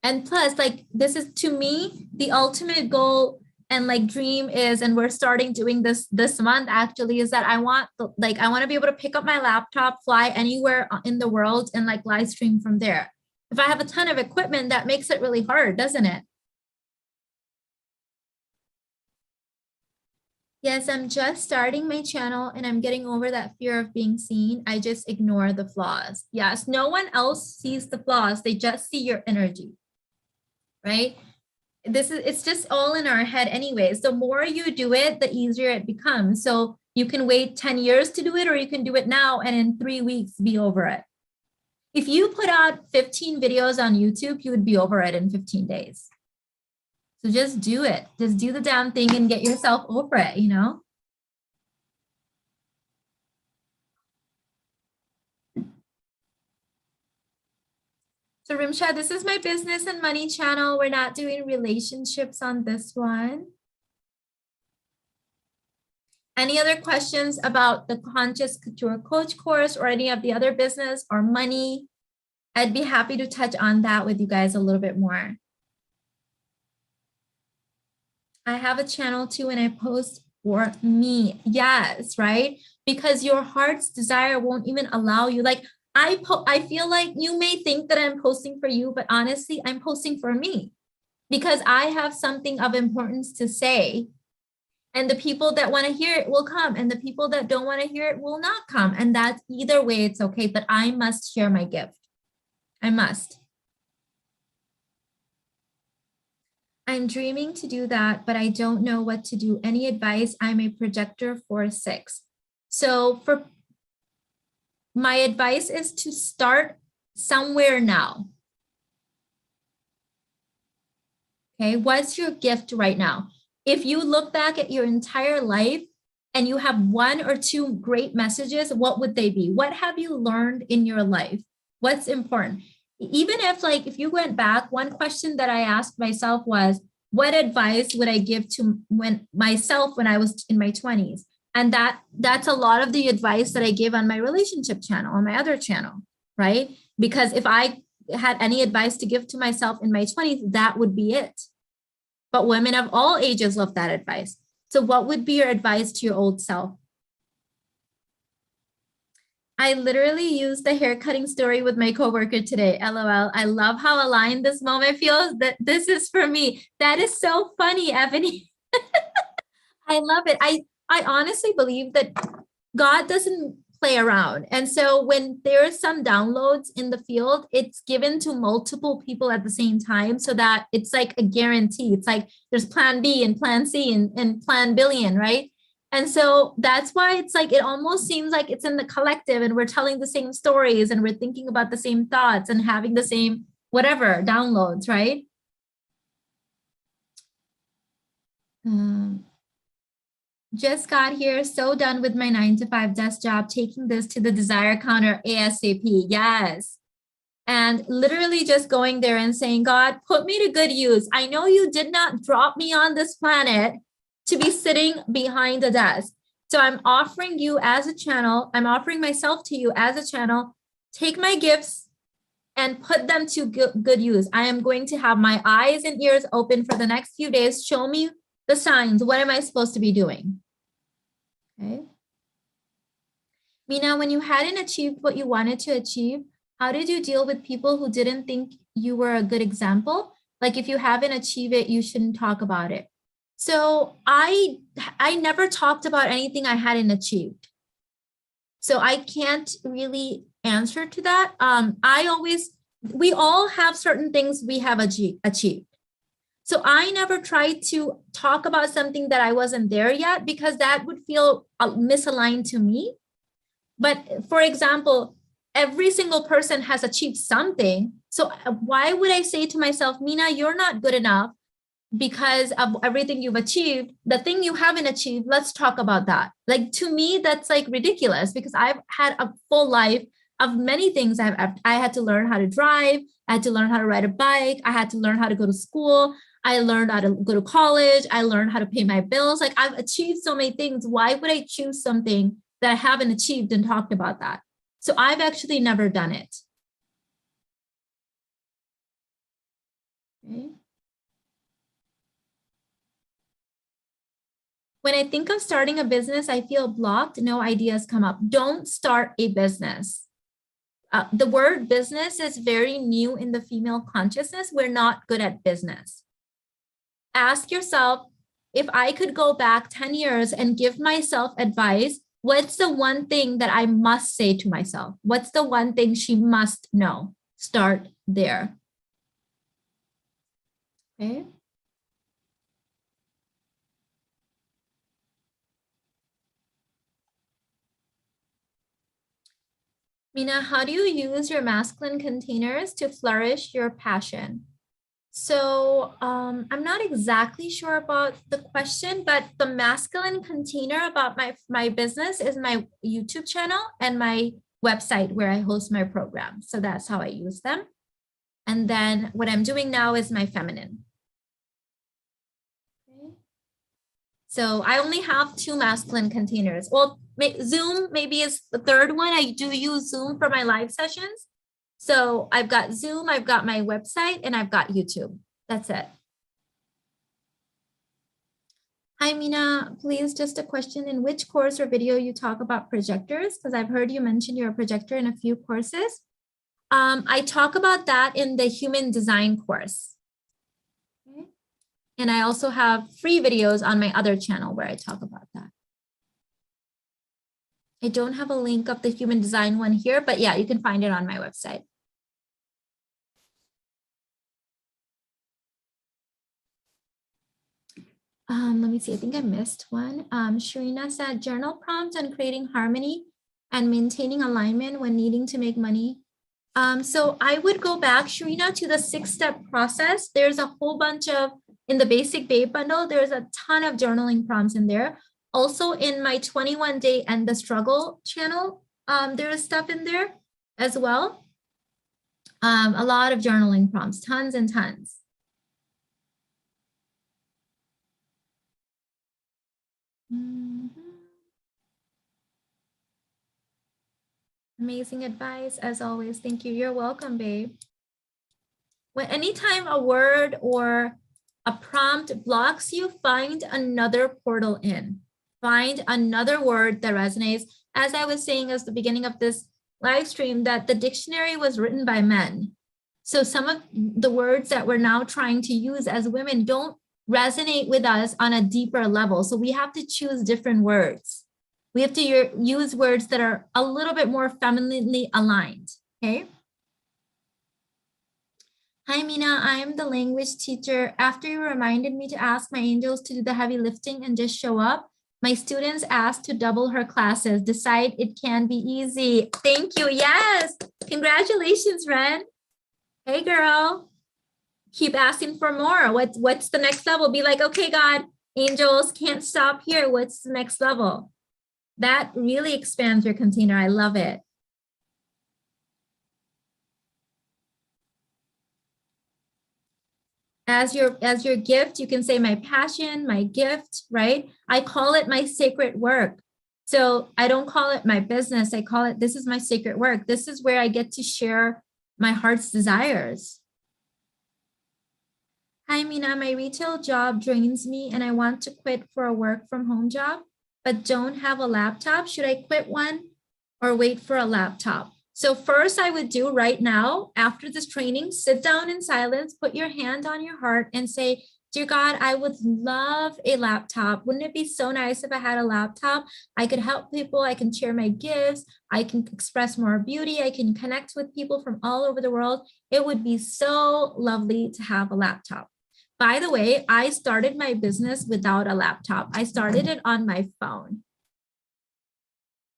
And plus, like, this is, to me, the ultimate goal and like dream is, and we're starting doing this month actually, is that I want to be able to pick up my laptop, fly anywhere in the world and like live stream from there. If I have a ton of equipment, that makes it really hard, doesn't it? Yes, I'm just starting my channel and I'm getting over that fear of being seen. I just ignore the flaws. Yes, no one else sees the flaws. They just see your energy, right? It's just all in our head anyways. The more you do it, the easier it becomes. So you can wait 10 years to do it, or you can do it now and in 3 weeks be over it. If you put out 15 videos on YouTube, you would be over it in 15 days. So just do it. Just do the damn thing and get yourself over it, you know? So Rimsha, this is my business and money channel. We're not doing relationships on this one. Any other questions about the Conscious Couture Coach course or any of the other business or money? I'd be happy to touch on that with you guys a little bit more. I have a channel too and I post for me. Yes, right? Because your heart's desire won't even allow you. Like I feel like you may think that I'm posting for you, but honestly, I'm posting for me because I have something of importance to say. And the people that want to hear it will come, and the people that don't want to hear it will not come. And that's either way, it's okay, but I must share my gift. I must. I'm dreaming to do that, but I don't know what to do. Any advice? I'm a projector for 6. So for my advice is to start somewhere now. Okay, what's your gift right now? If you look back at your entire life and you have 1 or 2 great messages, what would they be? What have you learned in your life? What's important? Even if you went back, one question that I asked myself was, what advice would I give to myself when I was in my 20s? And that's a lot of the advice that I give on my relationship channel, on my other channel, right? Because if I had any advice to give to myself in my 20s, that would be it. But women of all ages love that advice. So what would be your advice to your old self? I literally used the haircutting story with my coworker today. LOL. I love how aligned this moment feels, that this is for me. That is so funny, Ebony. I love it. I honestly believe that God doesn't play around. And so when there's some downloads in the field, it's given to multiple people at the same time so that it's like a guarantee. It's like there's plan B and plan C and plan billion, right? And so that's why it's like, it almost seems like it's in the collective and we're telling the same stories and we're thinking about the same thoughts and having the same whatever, downloads, right? Just got here, so done with my 9 to 5 desk job, taking this to the desire counter ASAP. Yes. And literally just going there and saying, God, put me to good use. I know you did not drop me on this planet to be sitting behind a desk. So I'm offering you as a channel, I'm offering myself to you as a channel. Take my gifts and put them to good use. I am going to have my eyes and ears open for the next few days. Show me the signs. What am I supposed to be doing? Okay. Mina, when you hadn't achieved what you wanted to achieve, how did you deal with people who didn't think you were a good example? Like if you haven't achieved it, you shouldn't talk about it. So I never talked about anything I hadn't achieved. So I can't really answer to that. We all have certain things we have achieved. So I never tried to talk about something that I wasn't there yet because that would feel misaligned to me. But for example, every single person has achieved something. So why would I say to myself, Mina, you're not good enough because of everything you've achieved? The thing you haven't achieved, let's talk about that. Like to me, that's like ridiculous because I've had a full life of many things. I had to learn how to drive. I had to learn how to ride a bike. I had to learn how to go to school. I learned how to go to college. I learned how to pay my bills. Like I've achieved so many things. Why would I choose something that I haven't achieved and talked about that? So I've actually never done it. Okay. When I think of starting a business, I feel blocked. No ideas come up. Don't start a business. The word business is very new in the female consciousness. We're not good at business. Ask yourself, if I could go back 10 years and give myself advice, what's the one thing that I must say to myself? What's the one thing she must know? Start there. Okay. Mina, how do you use your masculine containers to flourish your passion? So I'm not exactly sure about the question, but the masculine container about my business is my YouTube channel and my website where I host my program. So that's how I use them. And then what I'm doing now is my feminine. Okay. So I only have 2 masculine containers. Well, Zoom maybe is the third one. I do use Zoom for my live sessions. So I've got Zoom, I've got my website, and I've got YouTube. That's it. Hi, Mina. Please, just a question. In which course or video you talk about projectors? Because I've heard you mention you're a projector in a few courses. I talk about that in the human design course. Okay. And I also have free videos on my other channel where I talk about that. I don't have a link of the human design one here, but yeah, you can find it on my website. Let me see, I think I missed one. Sharina said journal prompts on creating harmony and maintaining alignment when needing to make money. So I would go back, Sharina, to the 6-step process. There's a whole bunch of, in the basic babe bundle, there's a ton of journaling prompts in there. Also in my 21-day and the struggle channel, there is stuff in there as well. A lot of journaling prompts, tons and tons. Amazing advice as always. Thank you. You're welcome, babe. When anytime a word or a prompt blocks you, find another portal in. Find another word that resonates. As I was saying at the beginning of this live stream, that the dictionary was written by men. So some of the words that we're now trying to use as women don't resonate with us on a deeper level. So we have to choose different words. We have to use words that are a little bit more femininely aligned, okay? Hi, Mina, I am the language teacher. After you reminded me to ask my angels to do the heavy lifting and just show up, my students asked to double her classes. Decide it can be easy. Thank you. Yes. Congratulations, Ren. Hey, girl, keep asking for more. What's the next level? Be like, okay, God, angels can't stop here. What's the next level? That really expands your container. I love it. As your gift, you can say my passion, my gift, right? I call it my sacred work. So I don't call it my business. I call it, this is my sacred work. This is where I get to share my heart's desires. Hi, Mina, my retail job drains me and I want to quit for a work from home job, but don't have a laptop. Should I quit one or wait for a laptop? So first I would do right now, after this training, sit down in silence, put your hand on your heart and say, dear God, I would love a laptop. Wouldn't it be so nice if I had a laptop? I could help people. I can share my gifts. I can express more beauty. I can connect with people from all over the world. It would be so lovely to have a laptop. By the way, I started my business without a laptop. I started it on my phone.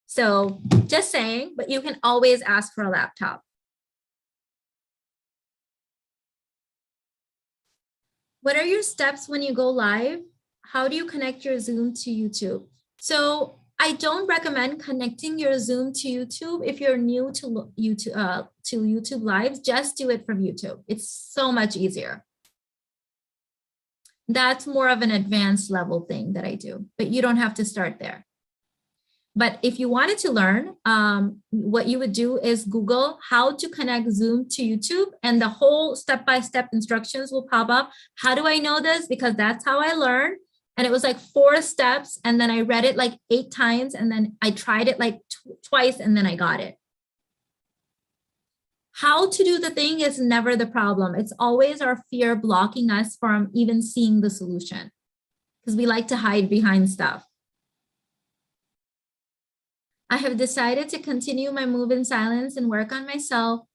So just saying, but you can always ask for a laptop. What are your steps when you go live? How do you connect your Zoom to YouTube? So I don't recommend connecting your Zoom to YouTube if you're new to YouTube Lives. Just do it from YouTube. It's so much easier. That's more of an advanced level thing that I do, but you don't have to start there. But if you wanted to learn, what you would do is Google how to connect Zoom to YouTube, and the whole step-by-step instructions will pop up. How do I know this? Because that's how I learned. And it was like 4 steps. And then I read it like 8 times. And then I tried it like twice, and then I got it. How to do the thing is never the problem. It's always our fear blocking us from even seeing the solution, because we like to hide behind stuff. I have decided to continue my move in silence and work on myself.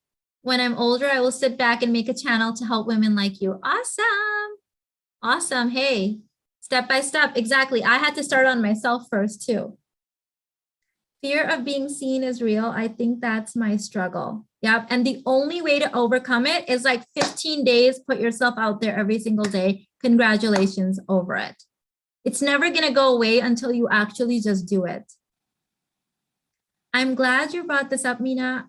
When I'm older, I will sit back and make a channel to help women like you. Awesome. Awesome. Hey, step by step. Exactly. I had to start on myself first too. Fear of being seen is real. I think that's my struggle. Yep. And the only way to overcome it is like 15 days, put yourself out there every single day. Congratulations over it. It's never going to go away until you actually just do it. I'm glad you brought this up, Mina.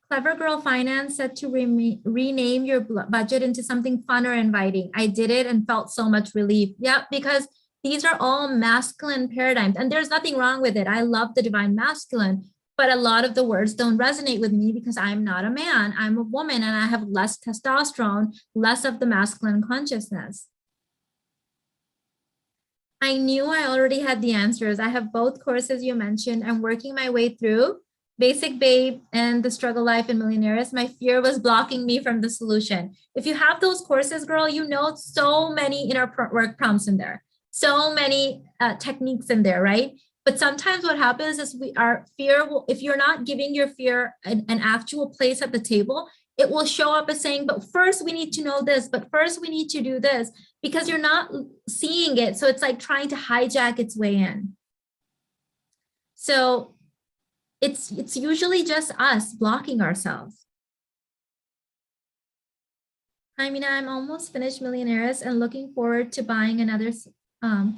Clever Girl Finance said to rename your budget into something fun or inviting. I did it and felt so much relief. Yep, because these are all masculine paradigms, and there's nothing wrong with it. I love the divine masculine, but a lot of the words don't resonate with me because I'm not a man. I'm a woman, and I have less testosterone, less of the masculine consciousness. I knew I already had the answers. I have both courses you mentioned. I'm working my way through Basic Babe and The Struggle Life and Millionaires. My fear was blocking me from the solution. If you have those courses, girl, you know so many inner work prompts in there, so many techniques in there, right? But sometimes what happens is our fear will, if you're not giving your fear an actual place at the table, it will show up as saying, but first we need to know this, but first we need to do this, because you're not seeing it. So it's like trying to hijack its way in. So it's usually just us blocking ourselves. Hi, Mina, I'm almost finished Millionaires and looking forward to buying another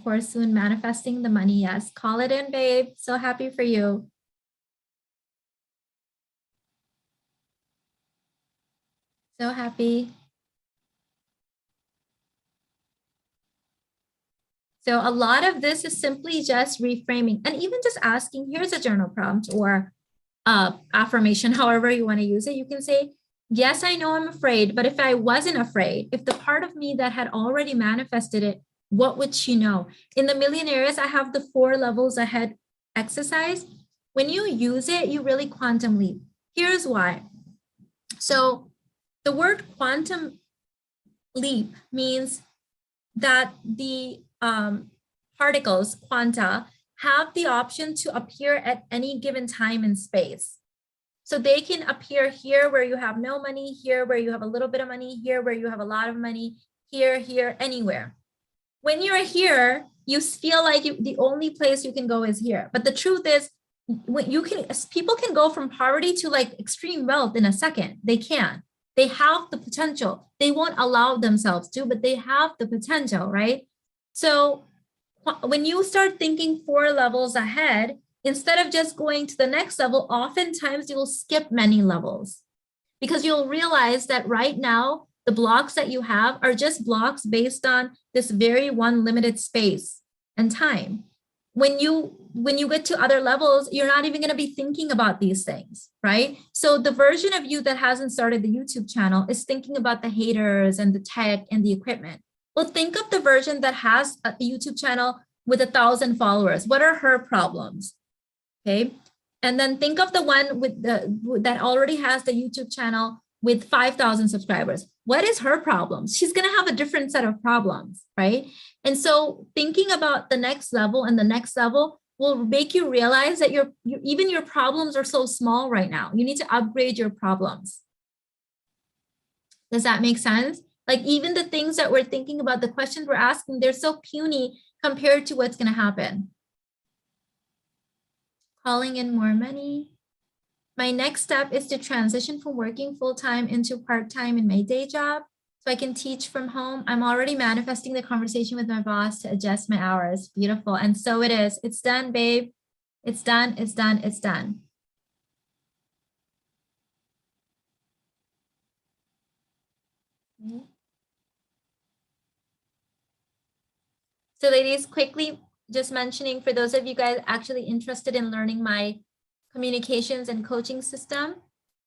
course soon, manifesting the money. Yes, call it in, babe. So happy for you. So happy. So a lot of this is simply just reframing, and even just asking, here's a journal prompt or affirmation, however you want to use it. You can say, yes, I know I'm afraid, but if I wasn't afraid, if the part of me that had already manifested it, what would she know? In the Millionaires, I have the 4 levels ahead exercise. When you use it, you really quantum leap. Here's why. So the word quantum leap means that the particles, quanta, have the option to appear at any given time and space. So they can appear here where you have no money, here where you have a little bit of money, here where you have a lot of money, here, anywhere. When you're here, you feel like the only place you can go is here. But the truth is, when people can go from poverty to like extreme wealth in a second. They can. They have the potential. They won't allow themselves to, but they have the potential, right? So when you start thinking 4 levels ahead, instead of just going to the next level, oftentimes you'll skip many levels because you'll realize that right now, the blocks that you have are just blocks based on this very one limited space and time. When you get to other levels, you're not even going to be thinking about these things, right? So the version of you that hasn't started the YouTube channel is thinking about the haters and the tech and the equipment. Well, think of the version that has a YouTube channel with 1,000 followers. What are her problems? Okay. And then think of the one with that already has the YouTube channel with 5,000 subscribers. What is her problem? She's going to have a different set of problems, right? And so thinking about the next level and the next level will make you realize that even your problems are so small right now. You need to upgrade your problems. Does that make sense? Like even the things that we're thinking about, the questions we're asking, they're so puny compared to what's going to happen. Calling in more money. My next step is to transition from working full-time into part-time in my day job so I can teach from home. I'm already manifesting the conversation with my boss to adjust my hours. Beautiful. And so it is. It's done, babe. It's done. It's done. It's done. So ladies, quickly just mentioning for those of you guys actually interested in learning my communications and coaching system,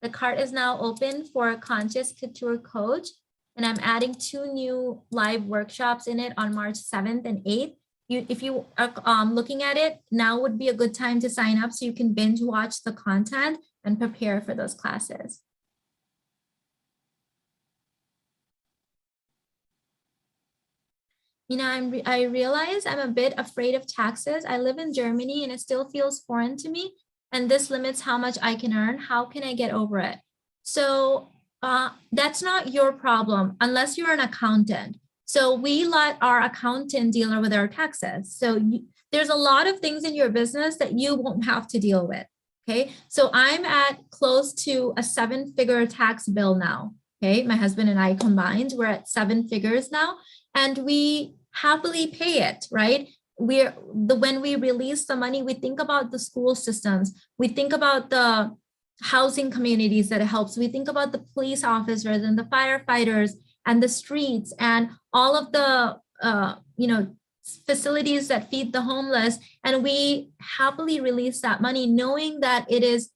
the cart is now open for a conscious couture coach. And I'm adding 2 new live workshops in it on March 7th and 8th. If you are looking at it, now would be a good time to sign up so you can binge watch the content and prepare for those classes. You know, I realize I'm a bit afraid of taxes. I live in Germany and it still feels foreign to me. And this limits how much I can earn. How can I get over it? So that's not your problem unless you're an accountant. So we let our accountant deal with our taxes. So there's a lot of things in your business that you won't have to deal with. Okay. So I'm at close to a 7-figure tax bill now. Okay. My husband and I combined, we're at 7 figures now, and we happily pay it, right? When we release the money, we think about the school systems. We think about the housing communities that it helps. We think about the police officers and the firefighters and the streets and all of the, facilities that feed the homeless. And we happily release that money knowing that it is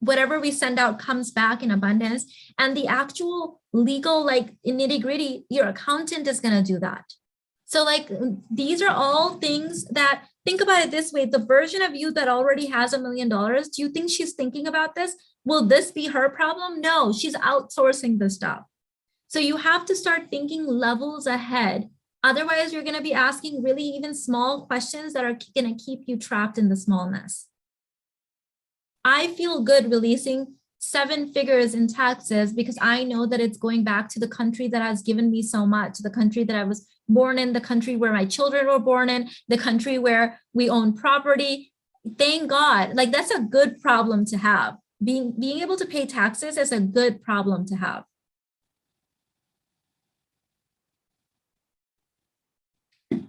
whatever we send out comes back in abundance. And the actual legal, like nitty gritty, your accountant is going to do that. So like, these are all things that, think about it this way, the version of you that already has $1 million, do you think she's thinking about this? Will this be her problem? No, she's outsourcing the stuff. So you have to start thinking levels ahead. Otherwise, you're going to be asking really even small questions that are going to keep you trapped in the smallness. I feel good releasing 7 figures in taxes because I know that it's going back to the country that has given me so much, the country that I was born in, the country where my children were born in, the country where we own property. Thank God. Like, that's a good problem to have. Being able to pay taxes is a good problem to have.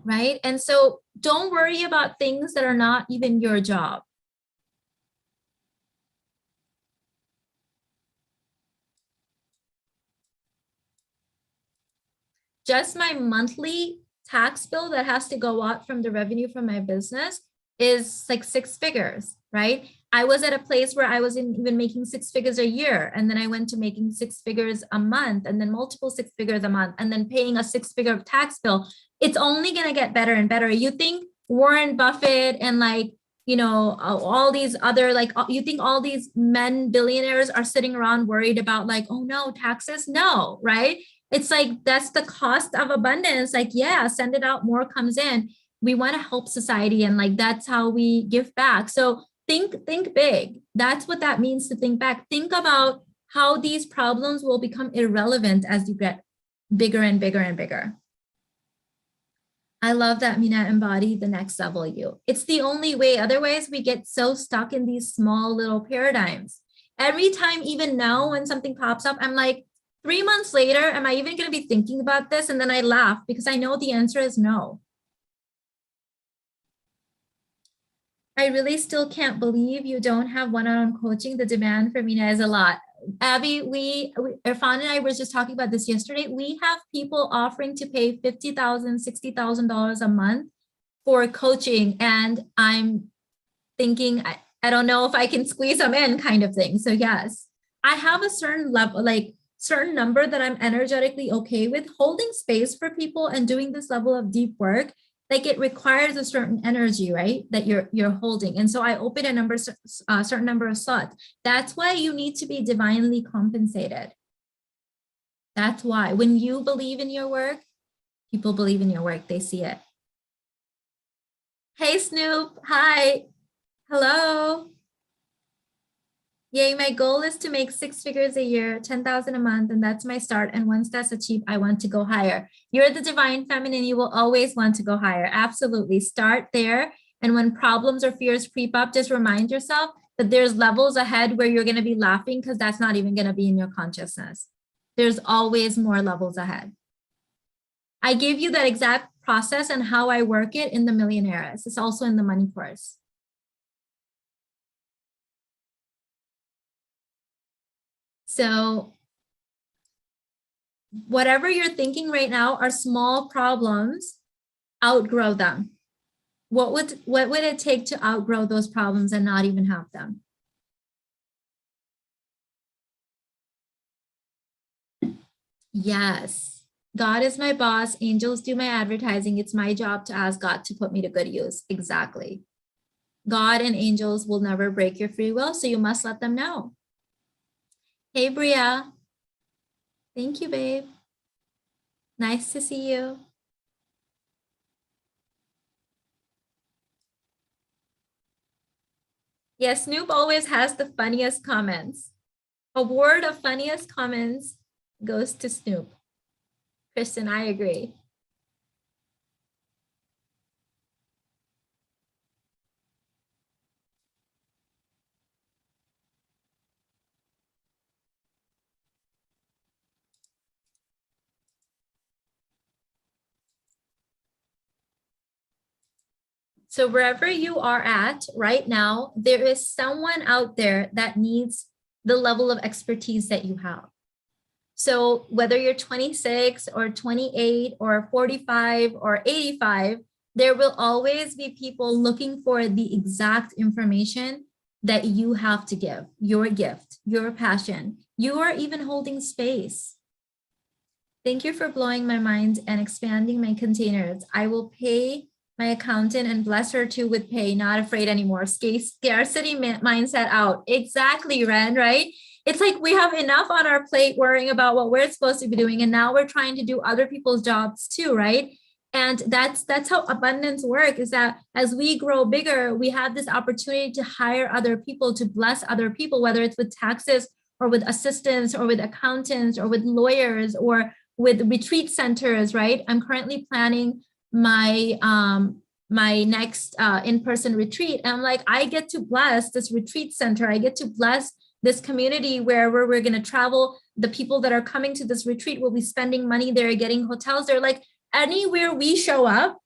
Right? And so don't worry about things that are not even your job. Just my monthly tax bill that has to go out from the revenue from my business is like 6 figures, right? I was at a place where I wasn't even making 6 figures a year. And then I went to making 6 figures a month, and then multiple 6 figures a month, and then paying a 6-figure tax bill. It's only going to get better and better. You think Warren Buffett and like, all these other, like, you think all these men billionaires are sitting around worried about like, oh no, taxes? No, right? It's like, that's the cost of abundance. Like, yeah, send it out, more comes in. We want to help society. And like, that's how we give back. So think big. That's what that means to think back. Think about how these problems will become irrelevant as you get bigger and bigger and bigger. I love that Mina embodied the next level you. It's the only way. Otherwise, we get so stuck in these small little paradigms. Every time, even now, when something pops up, I'm like, 3 months later, am I even going to be thinking about this? And then I laugh because I know the answer is no. I really still can't believe you don't have one-on-one coaching. The demand for Mina is a lot. Abby, Irfan and I were just talking about this yesterday. We have people offering to pay $50,000, $60,000 a month for coaching. And I'm thinking, I don't know if I can squeeze them in kind of thing. So yes, I have a certain level, like certain number that I'm energetically okay with holding space for people and doing this level of deep work. Like it requires a certain energy, right? That you're holding. And so I open a certain number of slots. That's why you need to be divinely compensated. That's why when you believe in your work, people believe in your work. They see it. Hey, Snoop. Hi. Hello. Yay, my goal is to make 6 figures a year, 10,000 a month, and that's my start. And once that's achieved, I want to go higher. You're the divine feminine. You will always want to go higher. Absolutely. Start there. And when problems or fears creep up, just remind yourself that there's levels ahead where you're going to be laughing because that's not even going to be in your consciousness. There's always more levels ahead. I gave you that exact process and how I work it in the Millionaires. It's also in the money course. So whatever you're thinking right now are small problems, outgrow them. What would it take to outgrow those problems and not even have them? Yes. God is my boss. Angels do my advertising. It's my job to ask God to put me to good use. Exactly. God and angels will never break your free will, so you must let them know. Hey, Bria. Thank you, babe. Nice to see you. Yes, Snoop always has the funniest comments. Award of funniest comments goes to Snoop. Kristen, I agree. So wherever you are at right now, there is someone out there that needs the level of expertise that you have. So whether you're 26 or 28 or 45 or 85, there will always be people looking for the exact information that you have to give, your gift, your passion. You are even holding space. Thank you for blowing my mind and expanding my containers. I will pay my accountant and bless her too with pay, not afraid anymore. Scarcity mindset out. Exactly, Ren, right? It's like we have enough on our plate worrying about what we're supposed to be doing. And now we're trying to do other people's jobs too, right? And that's how abundance works, is that as we grow bigger, we have this opportunity to hire other people, to bless other people, whether it's with taxes or with assistants or with accountants or with lawyers or with retreat centers, right? I'm currently planning my next in-person retreat. And I'm like, I get to bless this retreat center. I get to bless this community where we're going to travel. The people that are coming to this retreat will be spending money there, getting hotels there. Like anywhere we show up,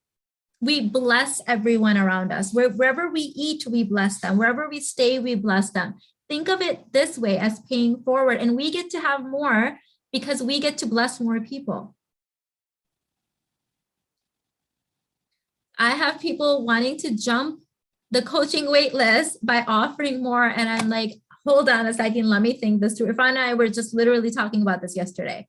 we bless everyone around us. Wherever we eat, we bless them. Wherever we stay, we bless them. Think of it this way, as paying forward. And we get to have more because we get to bless more people. I have people wanting to jump the coaching wait list by offering more. And I'm like, hold on a second, let me think this through. Irfan and I were just literally talking about this yesterday.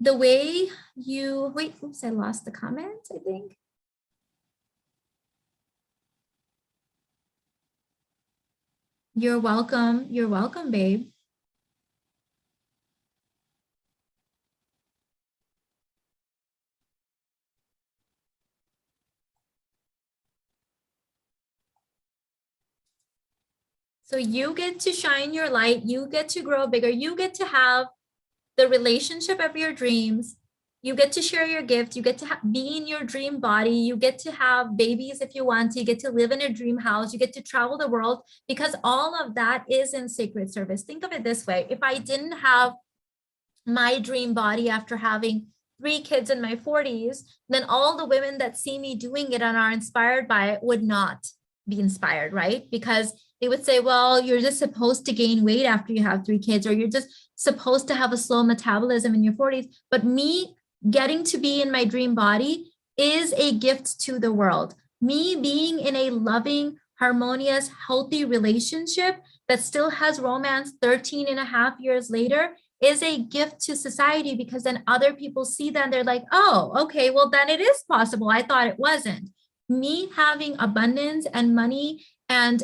The way you, wait, oops, I lost the comment, I think. You're welcome. You're welcome, babe. So you get to shine your light. You get to grow bigger. You get to have the relationship of your dreams. You get to share your gift. You get to be in your dream body. You get to have babies if you want to. You get to live in a dream house. You get to travel the world, because all of that is in sacred service. Think of it this way. If I didn't have my dream body after having 3 kids in my 40s, then all the women that see me doing it and are inspired by it would not be inspired, right? Because they would say, well, you're just supposed to gain weight after you have 3 kids, or you're just supposed to have a slow metabolism in your 40s. But me getting to be in my dream body is a gift to the world. Me being in a loving, harmonious, healthy relationship that still has romance 13 and a half years later is a gift to society, because then other people see that and they're like, oh, okay, well, then it is possible. I thought it wasn't. Me having abundance and money and,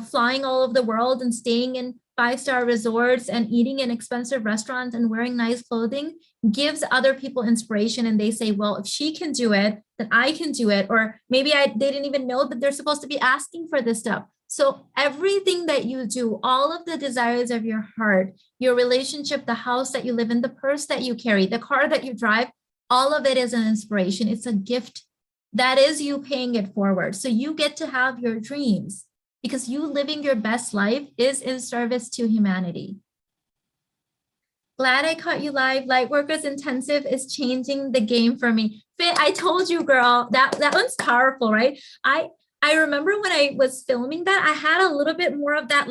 flying all over the world and staying in 5-star resorts and eating in expensive restaurants and wearing nice clothing gives other people inspiration. And they say, well, if she can do it, then I can do it. Or maybe they didn't even know that they're supposed to be asking for this stuff. So everything that you do, all of the desires of your heart, your relationship, the house that you live in, the purse that you carry, the car that you drive, all of it is an inspiration. It's a gift. That is you paying it forward. So you get to have your dreams, because you living your best life is in service to humanity. Glad I caught you live. Lightworkers Intensive is changing the game for me. Fit, I told you, girl, that one's powerful, right? I remember when I was filming that, I had a little bit more of that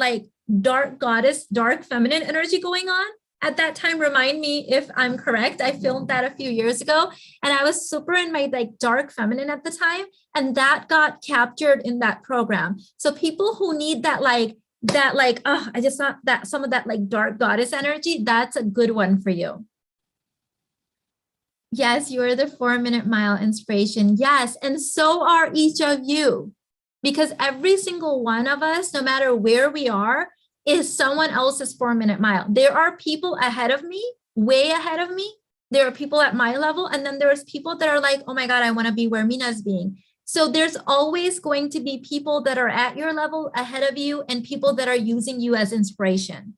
dark goddess, dark feminine energy going on. At that time, remind me if I'm correct. I filmed that a few years ago, and I was super in my dark feminine at the time, and that got captured in that program. So people who need that I just want that, some of that dark goddess energy, that's a good one for you. Yes, you are the 4-minute mile inspiration. Yes, and so are each of you, because every single one of us, no matter where we are, is someone else's 4-minute mile. There are people ahead of me, way ahead of me. There are people at my level, and then there's people that are like, oh my God, I want to be where Mina's being. So there's always going to be people that are at your level ahead of you, and people that are using you as inspiration.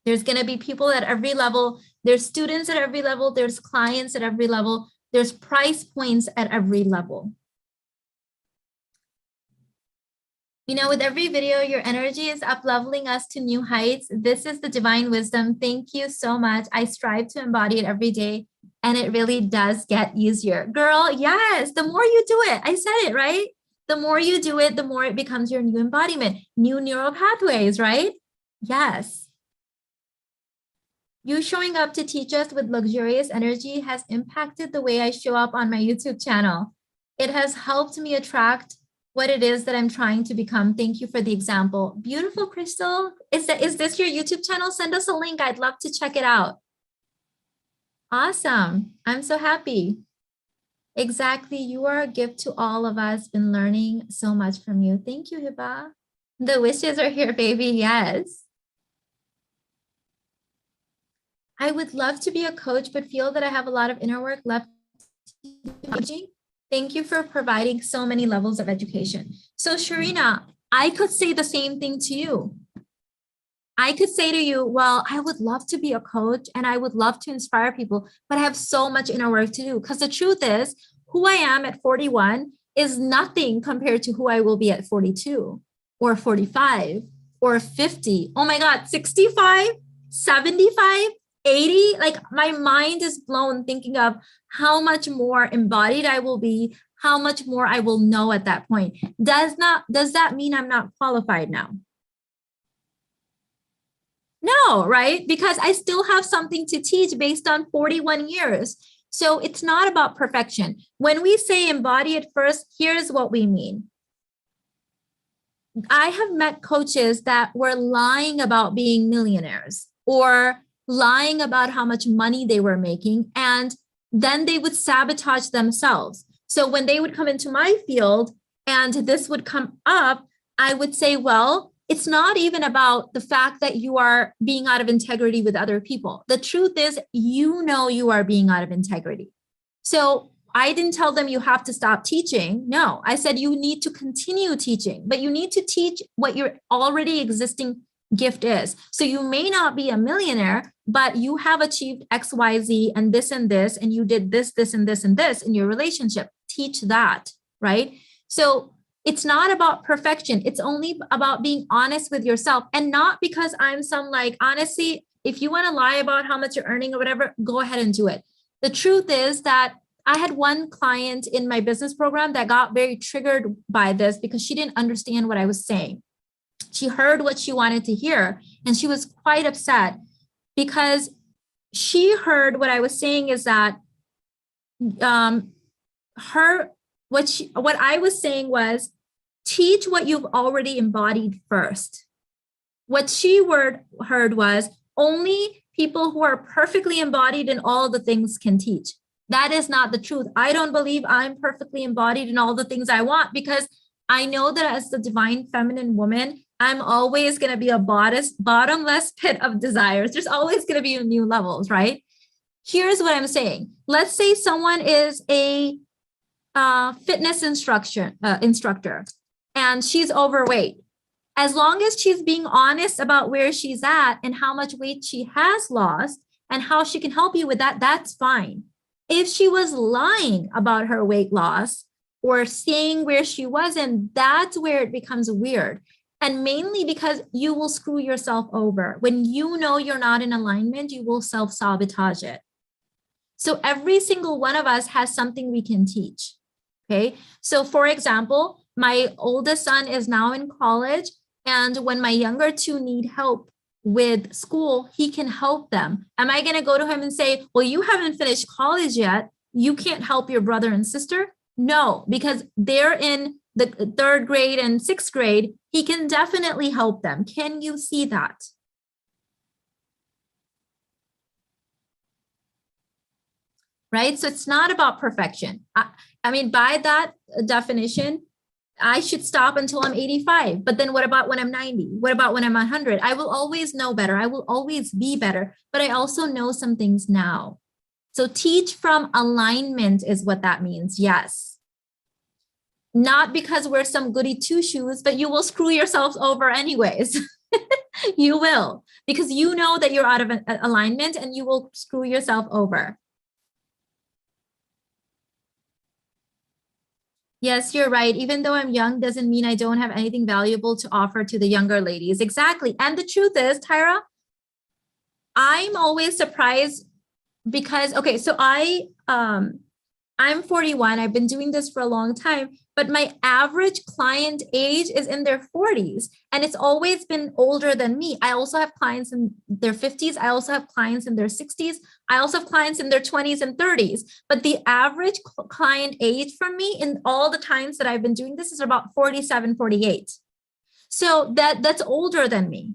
There's going to be people at every level. There's students at every level. There's clients at every level. There's price points at every level. With every video, your energy is up-leveling us to new heights. This is the divine wisdom. Thank you so much. I strive to embody it every day, and it really does get easier. Girl, yes, the more you do it, I said it, right? The more you do it, the more it becomes your new embodiment, new neural pathways, right? Yes. You showing up to teach us with luxurious energy has impacted the way I show up on my YouTube channel. It has helped me attract what it is that I'm trying to become. Thank you for the example. Beautiful, Crystal. Is this your YouTube channel? Send us a link. I'd love to check it out. Awesome. I'm so happy. Exactly. You are a gift to all of us. Been learning so much from you. Thank you, Hiba. The wishes are here, baby. Yes. I would love to be a coach, but feel that I have a lot of inner work left. Thank you for providing so many levels of education. So Sharina, I could say the same thing to you. I could say to you, well, I would love to be a coach and I would love to inspire people, but I have so much inner work to do. Because the truth is, who I am at 41 is nothing compared to who I will be at 42 or 45 or 50. Oh my God, 65, 75, 80. My mind is blown thinking of how much more embodied I will be, how much more I will know at that point. Does that mean I'm not qualified now? No, right? Because I still have something to teach based on 41 years. So it's not about perfection. When we say embody it first, here's what we mean. I have met coaches that were lying about being millionaires or lying about how much money they were making, and then they would sabotage themselves. So when they would come into my field and this would come up, I would say, well, it's not even about the fact that you are being out of integrity with other people. The truth is, you are being out of integrity. So I didn't tell them you have to stop teaching. No, I said you need to continue teaching, but you need to teach what you're already existing gift is. So you may not be a millionaire, but you have achieved X, Y, Z, and this, and you did this, this, and this, and this in your relationship. Teach that, right? So it's not about perfection. It's only about being honest with yourself, and not because I'm some like, honestly, if you want to lie about how much you're earning or whatever, go ahead and do it. The truth is that I had one client in my business program that got very triggered by this because she didn't understand what I was saying. She heard what she wanted to hear, and she was quite upset because she heard what I was saying is that what I was saying was, teach what you've already embodied first. What she heard was, only people who are perfectly embodied in all the things can teach. That is not the truth. I don't believe I'm perfectly embodied in all the things I want, because I know that as the divine feminine woman, I'm always going to be a bottomless pit of desires. There's always going to be new levels, right? Here's what I'm saying. Let's say someone is a fitness instructor and she's overweight. As long as she's being honest about where she's at and how much weight she has lost and how she can help you with that, that's fine. If she was lying about her weight loss or staying where she wasn't, that's where it becomes weird. And mainly because you will screw yourself over. When you know you're not in alignment, you will self-sabotage it. So every single one of us has something we can teach. Okay. So for example, my oldest son is now in college. And when my younger two need help with school, he can help them. Am I going to go to him and say, well, you haven't finished college yet, you can't help your brother and sister? No, because they're in the 3rd grade and 6th grade. He can definitely help them. Can you see that? Right? So it's not about perfection. I mean, by that definition, I should stop until I'm 85. But then what about when I'm 90? What about when I'm 100? I will always know better. I will always be better. But I also know some things now. So teach from alignment is what that means. Yes. Not because we're some goody two-shoes, but you will screw yourselves over anyways. You will, because you know that you're out of alignment and you will screw yourself over. Yes, you're right. Even though I'm young, doesn't mean I don't have anything valuable to offer to the younger ladies. Exactly. And the truth is, Tyra, I'm always surprised because, okay, so I'm 41. I've been doing this for a long time, but my average client age is in their 40s, and it's always been older than me. I also have clients in their 50s. I also have clients in their 60s. I also have clients in their 20s and 30s, but the average client age for me in all the times that I've been doing this is about 47, 48. So that's older than me,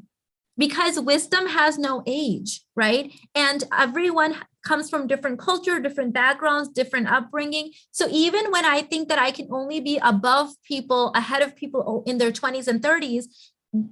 because wisdom has no age, right? And everyone comes from different culture, different backgrounds, different upbringing. So even when I think that I can only be above people, ahead of people in their 20s and 30s,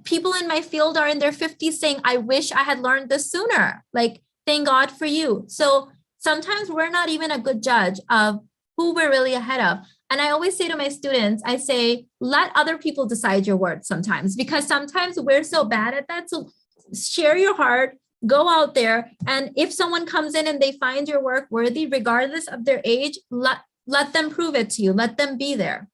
people in my field are in their 50s saying, I wish I had learned this sooner. Like, thank God for you. So sometimes we're not even a good judge of who we're really ahead of. And I always say to my students, I say, let other people decide your worth sometimes, because sometimes we're so bad at that. So share your heart, go out there. And if someone comes in and they find your work worthy, regardless of their age, let them prove it to you. Let them be there.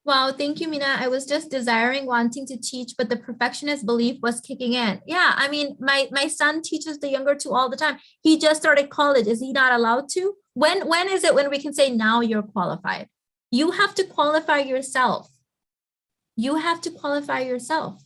Wow, thank you, Mina. I was just wanting to teach, but the perfectionist belief was kicking in. Yeah, I mean, my son teaches the younger two all the time. He just started college. Is he not allowed to? When is it when we can say, now you're qualified? You have to qualify yourself. You have to qualify yourself.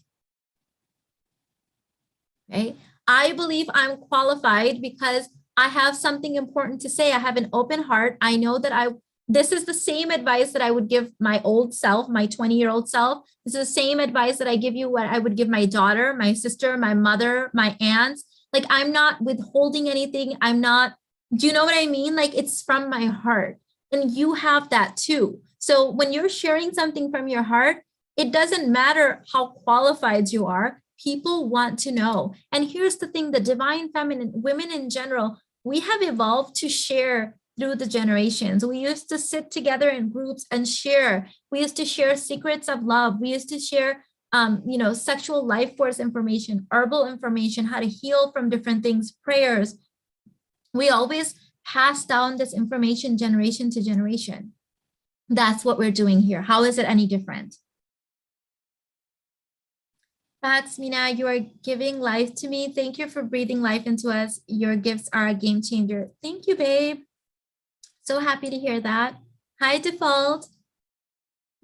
Okay? I believe I'm qualified because I have something important to say. I have an open heart. I know that this is the same advice that I would give my old self, my 20-year-old self. This is the same advice that I give you, what I would give my daughter, my sister, my mother, my aunts. Like, I'm not withholding anything. Do you know what I mean? Like, it's from my heart. And you have that too. So when you're sharing something from your heart, it doesn't matter how qualified you are. People want to know. And here's the thing, the divine feminine, women in general, we have evolved to share through the generations. We used to sit together in groups and share. We used to share secrets of love. We used to share sexual life force information, herbal information, how to heal from different things, prayers. We always pass down this information generation to generation. That's what we're doing here. How is it any different? Facts, Mina, you are giving life to me. Thank you for breathing life into us. Your gifts are a game changer. Thank you, babe. So happy to hear that. Hi, Default.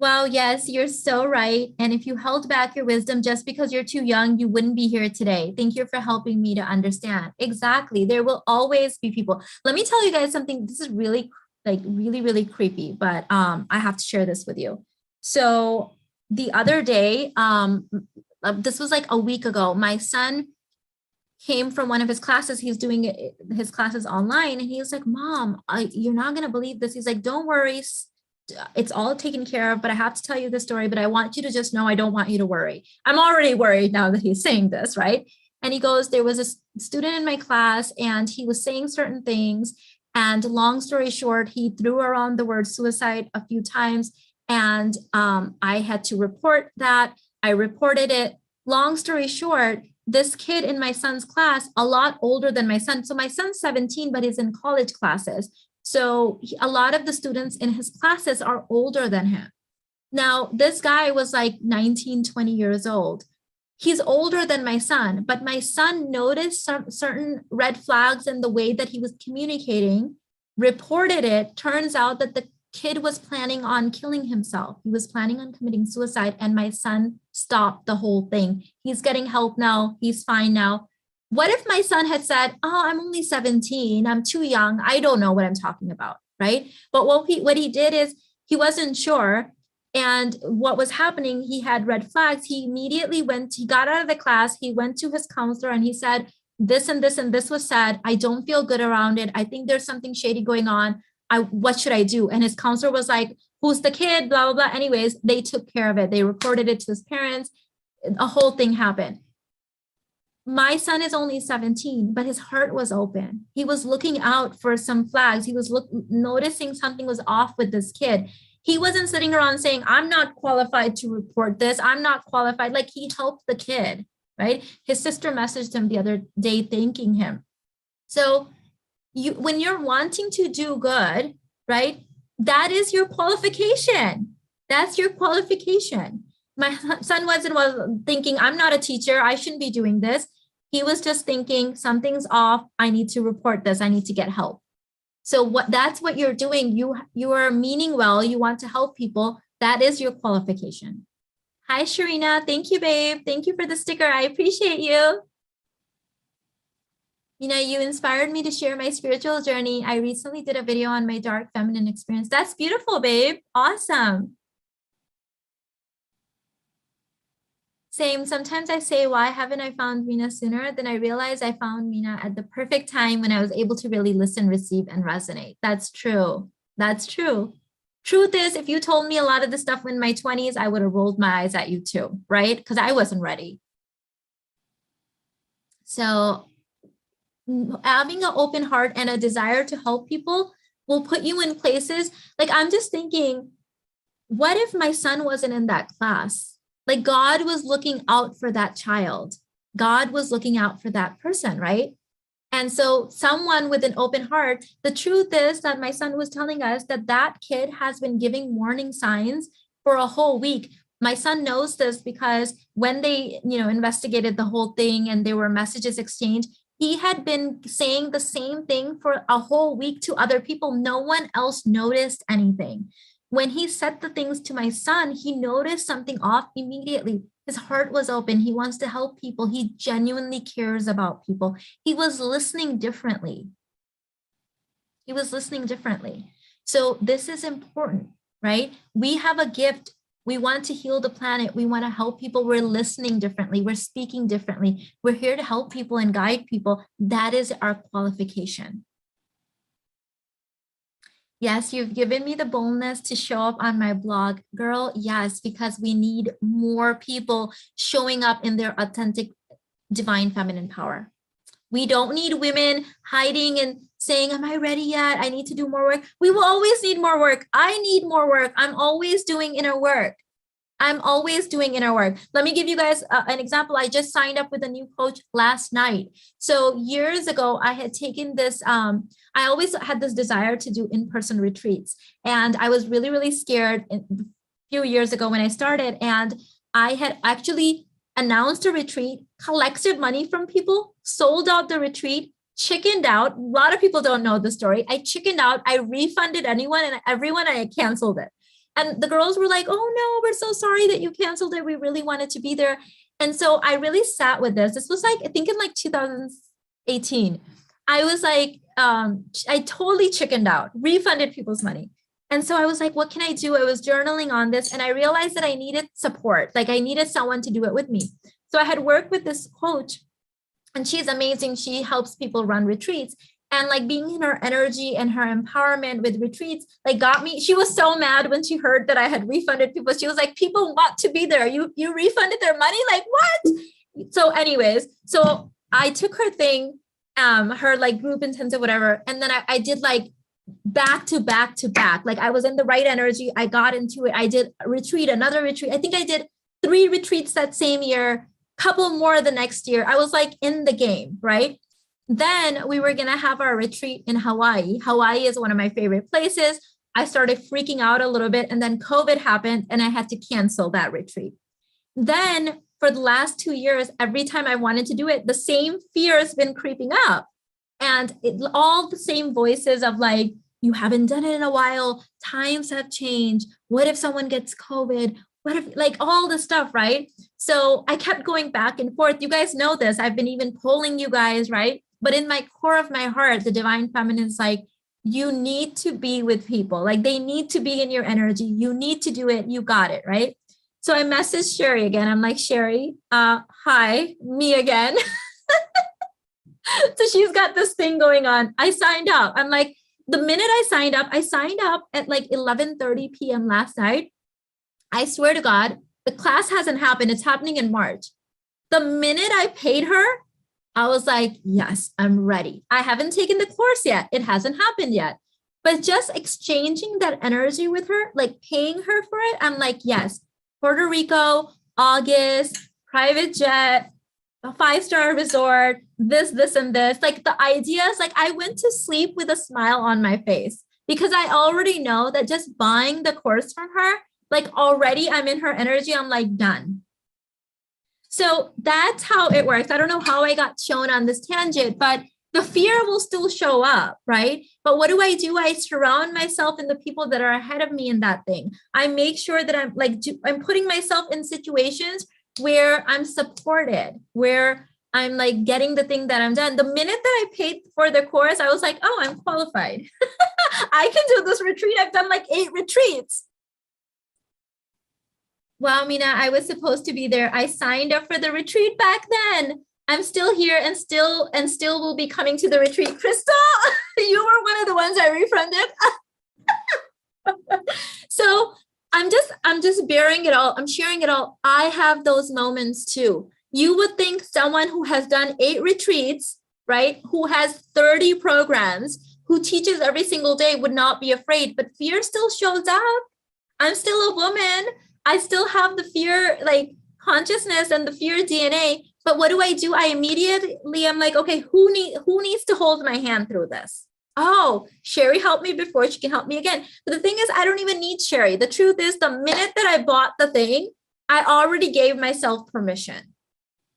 Wow, yes, you're so right. And if you held back your wisdom just because you're too young, you wouldn't be here today. Thank you for helping me to understand. Exactly. There will always be people. Let me tell you guys something. This is really really creepy, but I have to share this with you. So the other day, this was like a week ago, my son came from one of his classes. He's doing his classes online. And he was like, Mom, you're not going to believe this. He's like, don't worry. It's all taken care of, but I have to tell you the story, but I want you to just know, I don't want you to worry. I'm already worried now that he's saying this, right? And he goes, there was a student in my class and he was saying certain things. And long story short, he threw around the word suicide a few times. And I had to report that. I reported it. Long story short, this kid in my son's class, a lot older than my son. So my son's 17, but he's in college classes. So a lot of the students in his classes are older than him. Now, this guy was like 19, 20 years old. He's older than my son, but my son noticed some certain red flags in the way that he was communicating, reported it. Turns out that the kid was planning on killing himself. He was planning on committing suicide, and my son stopped the whole thing. He's getting help now. He's fine now. What if my son had said, oh, I'm only 17, I'm too young, I don't know what I'm talking about, right? But what he did is he wasn't sure. And what was happening, he had red flags. He immediately he got out of the class, he went to his counselor and he said, this and this and this was said. I don't feel good around it. I think there's something shady going on. What should I do? And his counselor was like, who's the kid? Blah, blah, blah. Anyways, they took care of it. They reported it to his parents. A whole thing happened. My son is only 17, but his heart was open. He was looking out for some flags. He was noticing something was off with this kid. He wasn't sitting around saying, I'm not qualified to report this. I'm not qualified. Like, he helped the kid, right? His sister messaged him the other day thanking him. So when you're wanting to do good, right, that is your qualification. That's your qualification. My son wasn't thinking, I'm not a teacher, I shouldn't be doing this. He was just thinking, something's off. I need to report this. I need to get help. So that's what you're doing. You are meaning well. You want to help people. That is your qualification. Hi, Sharina. Thank you, babe. Thank you for the sticker. I appreciate you. You inspired me to share my spiritual journey. I recently did a video on my dark feminine experience. That's beautiful, babe. Awesome. Same. Sometimes I say, why haven't I found Mina sooner? Then I realize I found Mina at the perfect time when I was able to really listen, receive, and resonate. That's true. That's true. Truth is, if you told me a lot of the stuff in my 20s, I would have rolled my eyes at you too, right? Because I wasn't ready. So having an open heart and a desire to help people will put you in places. Like, I'm just thinking, what if my son wasn't in that class? Like, God was looking out for that child. God was looking out for that person, right? And so someone with an open heart, the truth is that my son was telling us that kid has been giving warning signs for a whole week. My son knows this because when they, investigated the whole thing and there were messages exchanged, he had been saying the same thing for a whole week to other people. No one else noticed anything. When he said the things to my son, he noticed something off immediately. His heart was open. He wants to help people. He genuinely cares about people. He was listening differently. He was listening differently. So this is important, right? We have a gift. We want to heal the planet. We want to help people. We're listening differently. We're speaking differently. We're here to help people and guide people. That is our qualification. Yes, you've given me the boldness to show up on my blog. Girl, yes, because we need more people showing up in their authentic divine feminine power. We don't need women hiding and saying, am I ready yet? I need to do more work. We will always need more work. I need more work. I'm always doing inner work. I'm always doing inner work. Let me give you guys an example. I just signed up with a new coach last night. So years ago, I had taken this, I always had this desire to do in-person retreats. And I was really, really scared a few years ago when I started. And I had actually announced a retreat, collected money from people, sold out the retreat, chickened out. A lot of people don't know the story. I chickened out. I refunded anyone and everyone, and I canceled it. And the girls were like, oh no, we're so sorry that you canceled it. We really wanted to be there. And so I really sat with this. This was like, I think in like 2018, I was like, I totally chickened out, refunded people's money. And so I was like, what can I do? I was journaling on this and I realized that I needed support. Like I needed someone to do it with me. So I had worked with this coach and she's amazing. She helps people run retreats. And like being in her energy and her empowerment with retreats, like got me. She was so mad when she heard that I had refunded people. She was like, people want to be there. You refunded their money? Like what? So anyways, so I took her thing, her like group intensive, whatever. And then I did like back to back to back. Like I was in the right energy. I got into it. I did a retreat, another retreat. I think I did 3 retreats that same year, couple more the next year. I was like in the game, right? Then we were going to have our retreat in Hawaii. Hawaii is one of my favorite places. I started freaking out a little bit and then COVID happened and I had to cancel that retreat. Then for the last 2 years, every time I wanted to do it, the same fear has been creeping up. And all the same voices of like, you haven't done it in a while. Times have changed. What if someone gets COVID? What if like all the stuff, right? So I kept going back and forth. You guys know this. I've been even polling you guys, right? But in my core of my heart, the divine feminine is like, you need to be with people. Like they need to be in your energy. You need to do it. You got it, right? So I messaged Sherry again. I'm like, Sherry, hi, me again. So she's got this thing going on. I signed up. I'm like, the minute I signed up at like 11:30 p.m. last night. I swear to God, the class hasn't happened. It's happening in March. The minute I paid her, I was like, yes, I'm ready. I haven't taken the course yet. It hasn't happened yet. But just exchanging that energy with her, like paying her for it, I'm like, yes, Puerto Rico, August, private jet, a 5-star resort, this, and this. Like the ideas, like I went to sleep with a smile on my face because I already know that just buying the course from her, like already I'm in her energy. I'm like, done. So that's how it works. I don't know how I got shown on this tangent, but the fear will still show up, right? But what do? I surround myself in the people that are ahead of me in that thing. I make sure that I'm putting myself in situations where I'm supported, where I'm like getting the thing that I'm done. The minute that I paid for the course, I was like, oh, I'm qualified. I can do this retreat. I've done like 8 retreats. Wow, Mina, I was supposed to be there. I signed up for the retreat back then. I'm still here and still will be coming to the retreat. Crystal, you were one of the ones I refunded. So I'm just bearing it all. I'm sharing it all. I have those moments too. You would think someone who has done 8 retreats, right? Who has 30 programs, who teaches every single day would not be afraid, but fear still shows up. I'm still a woman. I still have the fear, like consciousness and the fear DNA. But what do? I immediately am like, okay, who needs to hold my hand through this? Oh, Sherry helped me before. She can help me again. But the thing is, I don't even need Sherry. The truth is, the minute that I bought the thing, I already gave myself permission.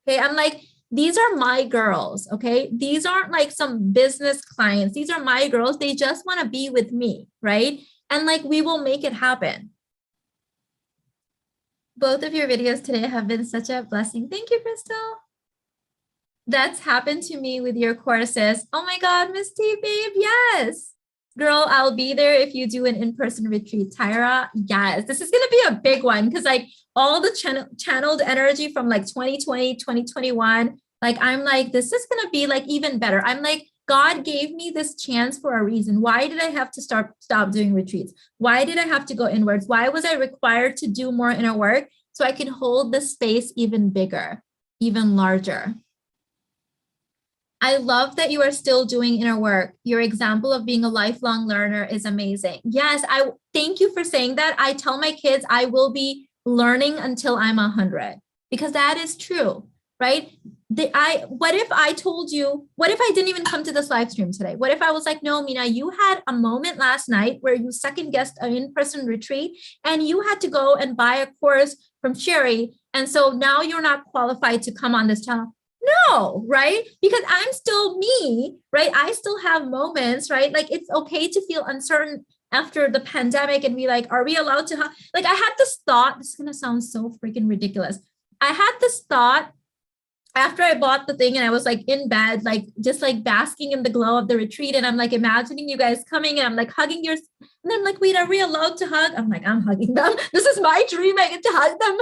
Okay. I'm like, these are my girls. Okay. These aren't like some business clients. These are my girls. They just want to be with me. Right. And like, we will make it happen. Both of your videos today have been such a blessing. Thank you, Crystal. That's happened to me with your courses. Oh my God, Miss T, babe, yes. Girl, I'll be there if you do an in-person retreat. Tyra, yes. This is going to be a big one because like all the channeled energy from like 2020, 2021, like I'm like, this is going to be like even better. I'm like, God gave me this chance for a reason. Why did I have to stop doing retreats? Why did I have to go inwards? Why was I required to do more inner work so I can hold the space even bigger, even larger? I love that you are still doing inner work. Your example of being a lifelong learner is amazing. Yes, I thank you for saying that. I tell my kids I will be learning until I'm 100 because that is true, right? What if I told you, what if I didn't even come to this live stream today? What if I was like, no, Mina, you had a moment last night where you second guessed an in-person retreat and you had to go and buy a course from Sherry. And so now you're not qualified to come on this channel. No, right? Because I'm still me, right? I still have moments, right? Like it's okay to feel uncertain after the pandemic and be like, are we allowed to have, like I had this thought, this is going to sound so freaking ridiculous. I had this thought after I bought the thing and I was like in bed, like just like basking in the glow of the retreat. And I'm like imagining you guys coming and I'm like hugging your, and then I'm like, wait, are we allowed to hug? I'm like, I'm hugging them. This is my dream. I get to hug them.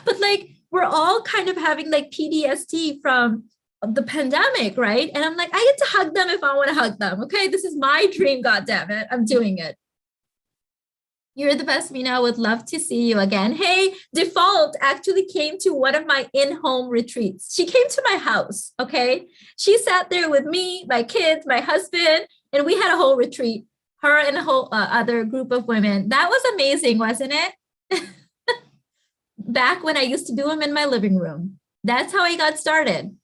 But like, we're all kind of having like PTSD from the pandemic, right? And I'm like, I get to hug them if I want to hug them. Okay, this is my dream, God damn it. I'm doing it. You're the best, Mina. I would love to see you again. Hey, Default actually came to one of my in-home retreats. She came to my house, okay? She sat there with me, my kids, my husband, and we had a whole retreat, her and a whole other group of women. That was amazing, wasn't it? Back when I used to do them in my living room. That's how I got started.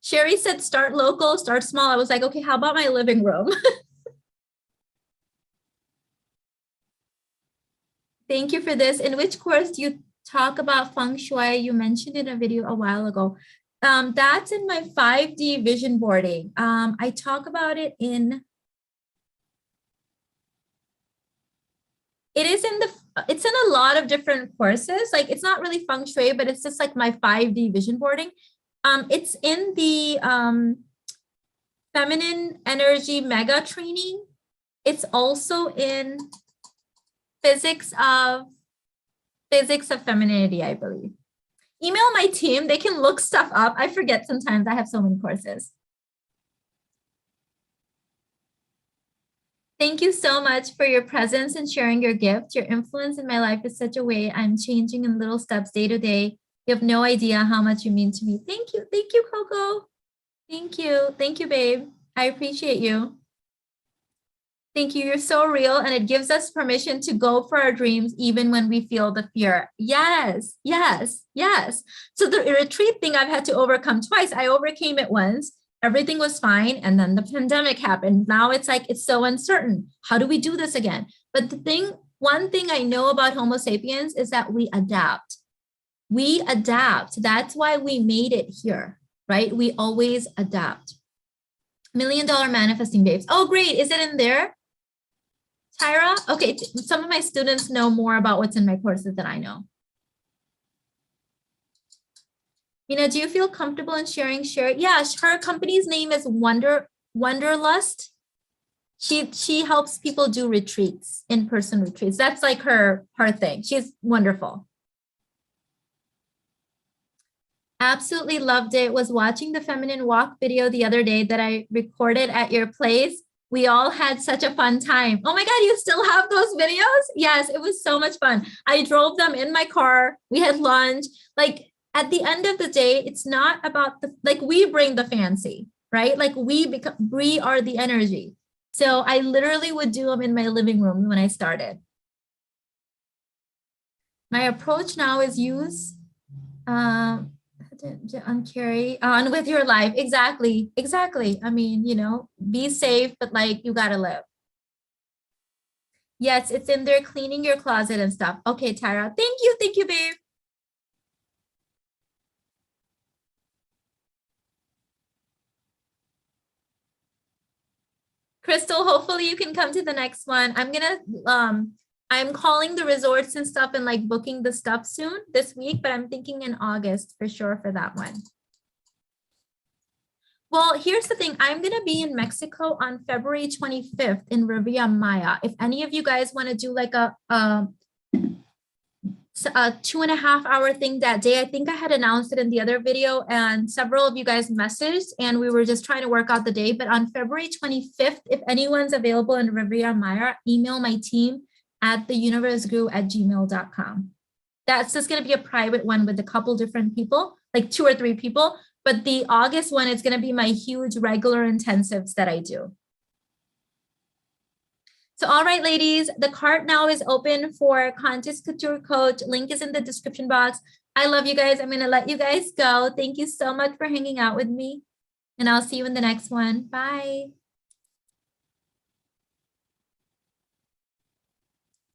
Sherry said, start local, start small. I was like, okay, how about my living room? Thank you for this. In which course do you talk about feng shui? You mentioned in a video a while ago. That's in my 5D vision boarding. I talk about it in, it's in a lot of different courses. Like it's not really feng shui, but it's just like my 5D vision boarding. It's in the feminine energy mega training. It's also in physics of femininity, I believe. Email my team. They can look stuff up. I forget sometimes. I have so many courses. Thank you so much for your presence and sharing your gift. Your influence in my life is such a way I'm changing in little steps day to day. You have no idea how much you mean to me. Thank you. Thank you, Coco. Thank you. Thank you, babe. I appreciate you. Thank you. You're so real. And it gives us permission to go for our dreams, even when we feel the fear. Yes, yes, yes. So the retreat thing I've had to overcome twice. I overcame it once. Everything was fine. And then the pandemic happened. Now it's like, it's so uncertain. How do we do this again? But one thing I know about Homo sapiens is that we adapt. We adapt. That's why we made it here, right? We always adapt. $1 Million Manifesting Babes. Oh, great. Is it in there? Tyra? Okay, some of my students know more about what's in my courses than I know. Mina, do you feel comfortable in sharing? Yeah, her company's name is Wonderlust. She helps people do retreats, in-person retreats. That's like her thing. She's wonderful. Absolutely loved it. Was watching the feminine walk video the other day that I recorded at your place. We all had such a fun time. Oh my God, you still have those videos? Yes, it was so much fun. I drove them in my car. We had lunch. Like at the end of the day, it's not about like we bring the fancy, right? Like we are the energy. So I literally would do them in my living room when I started. My approach now is use carry on with your life. Exactly. I mean, be safe, but like you gotta live. Yes, it's in there, cleaning your closet and stuff. Okay, Tyra. Thank you, babe. Crystal, hopefully you can come to the next one. I'm calling the resorts and stuff and like booking the stuff soon this week, but I'm thinking in August for sure for that one. Well, here's the thing. I'm going to be in Mexico on February 25th in Riviera Maya. If any of you guys want to do like a 2.5 hour thing that day, I think I had announced it in the other video and several of you guys messaged and we were just trying to work out the day. But on February 25th, if anyone's available in Riviera Maya, email my team at theuniversegrew@gmail.com. That's just going to be a private one with a couple different people, like 2 or 3 people. But the August one is going to be my huge regular intensives that I do. So, all right, ladies, the cart now is open for Contest Couture Coach. Link is in the description box. I love you guys. I'm going to let you guys go. Thank you so much for hanging out with me. And I'll see you in the next one. Bye.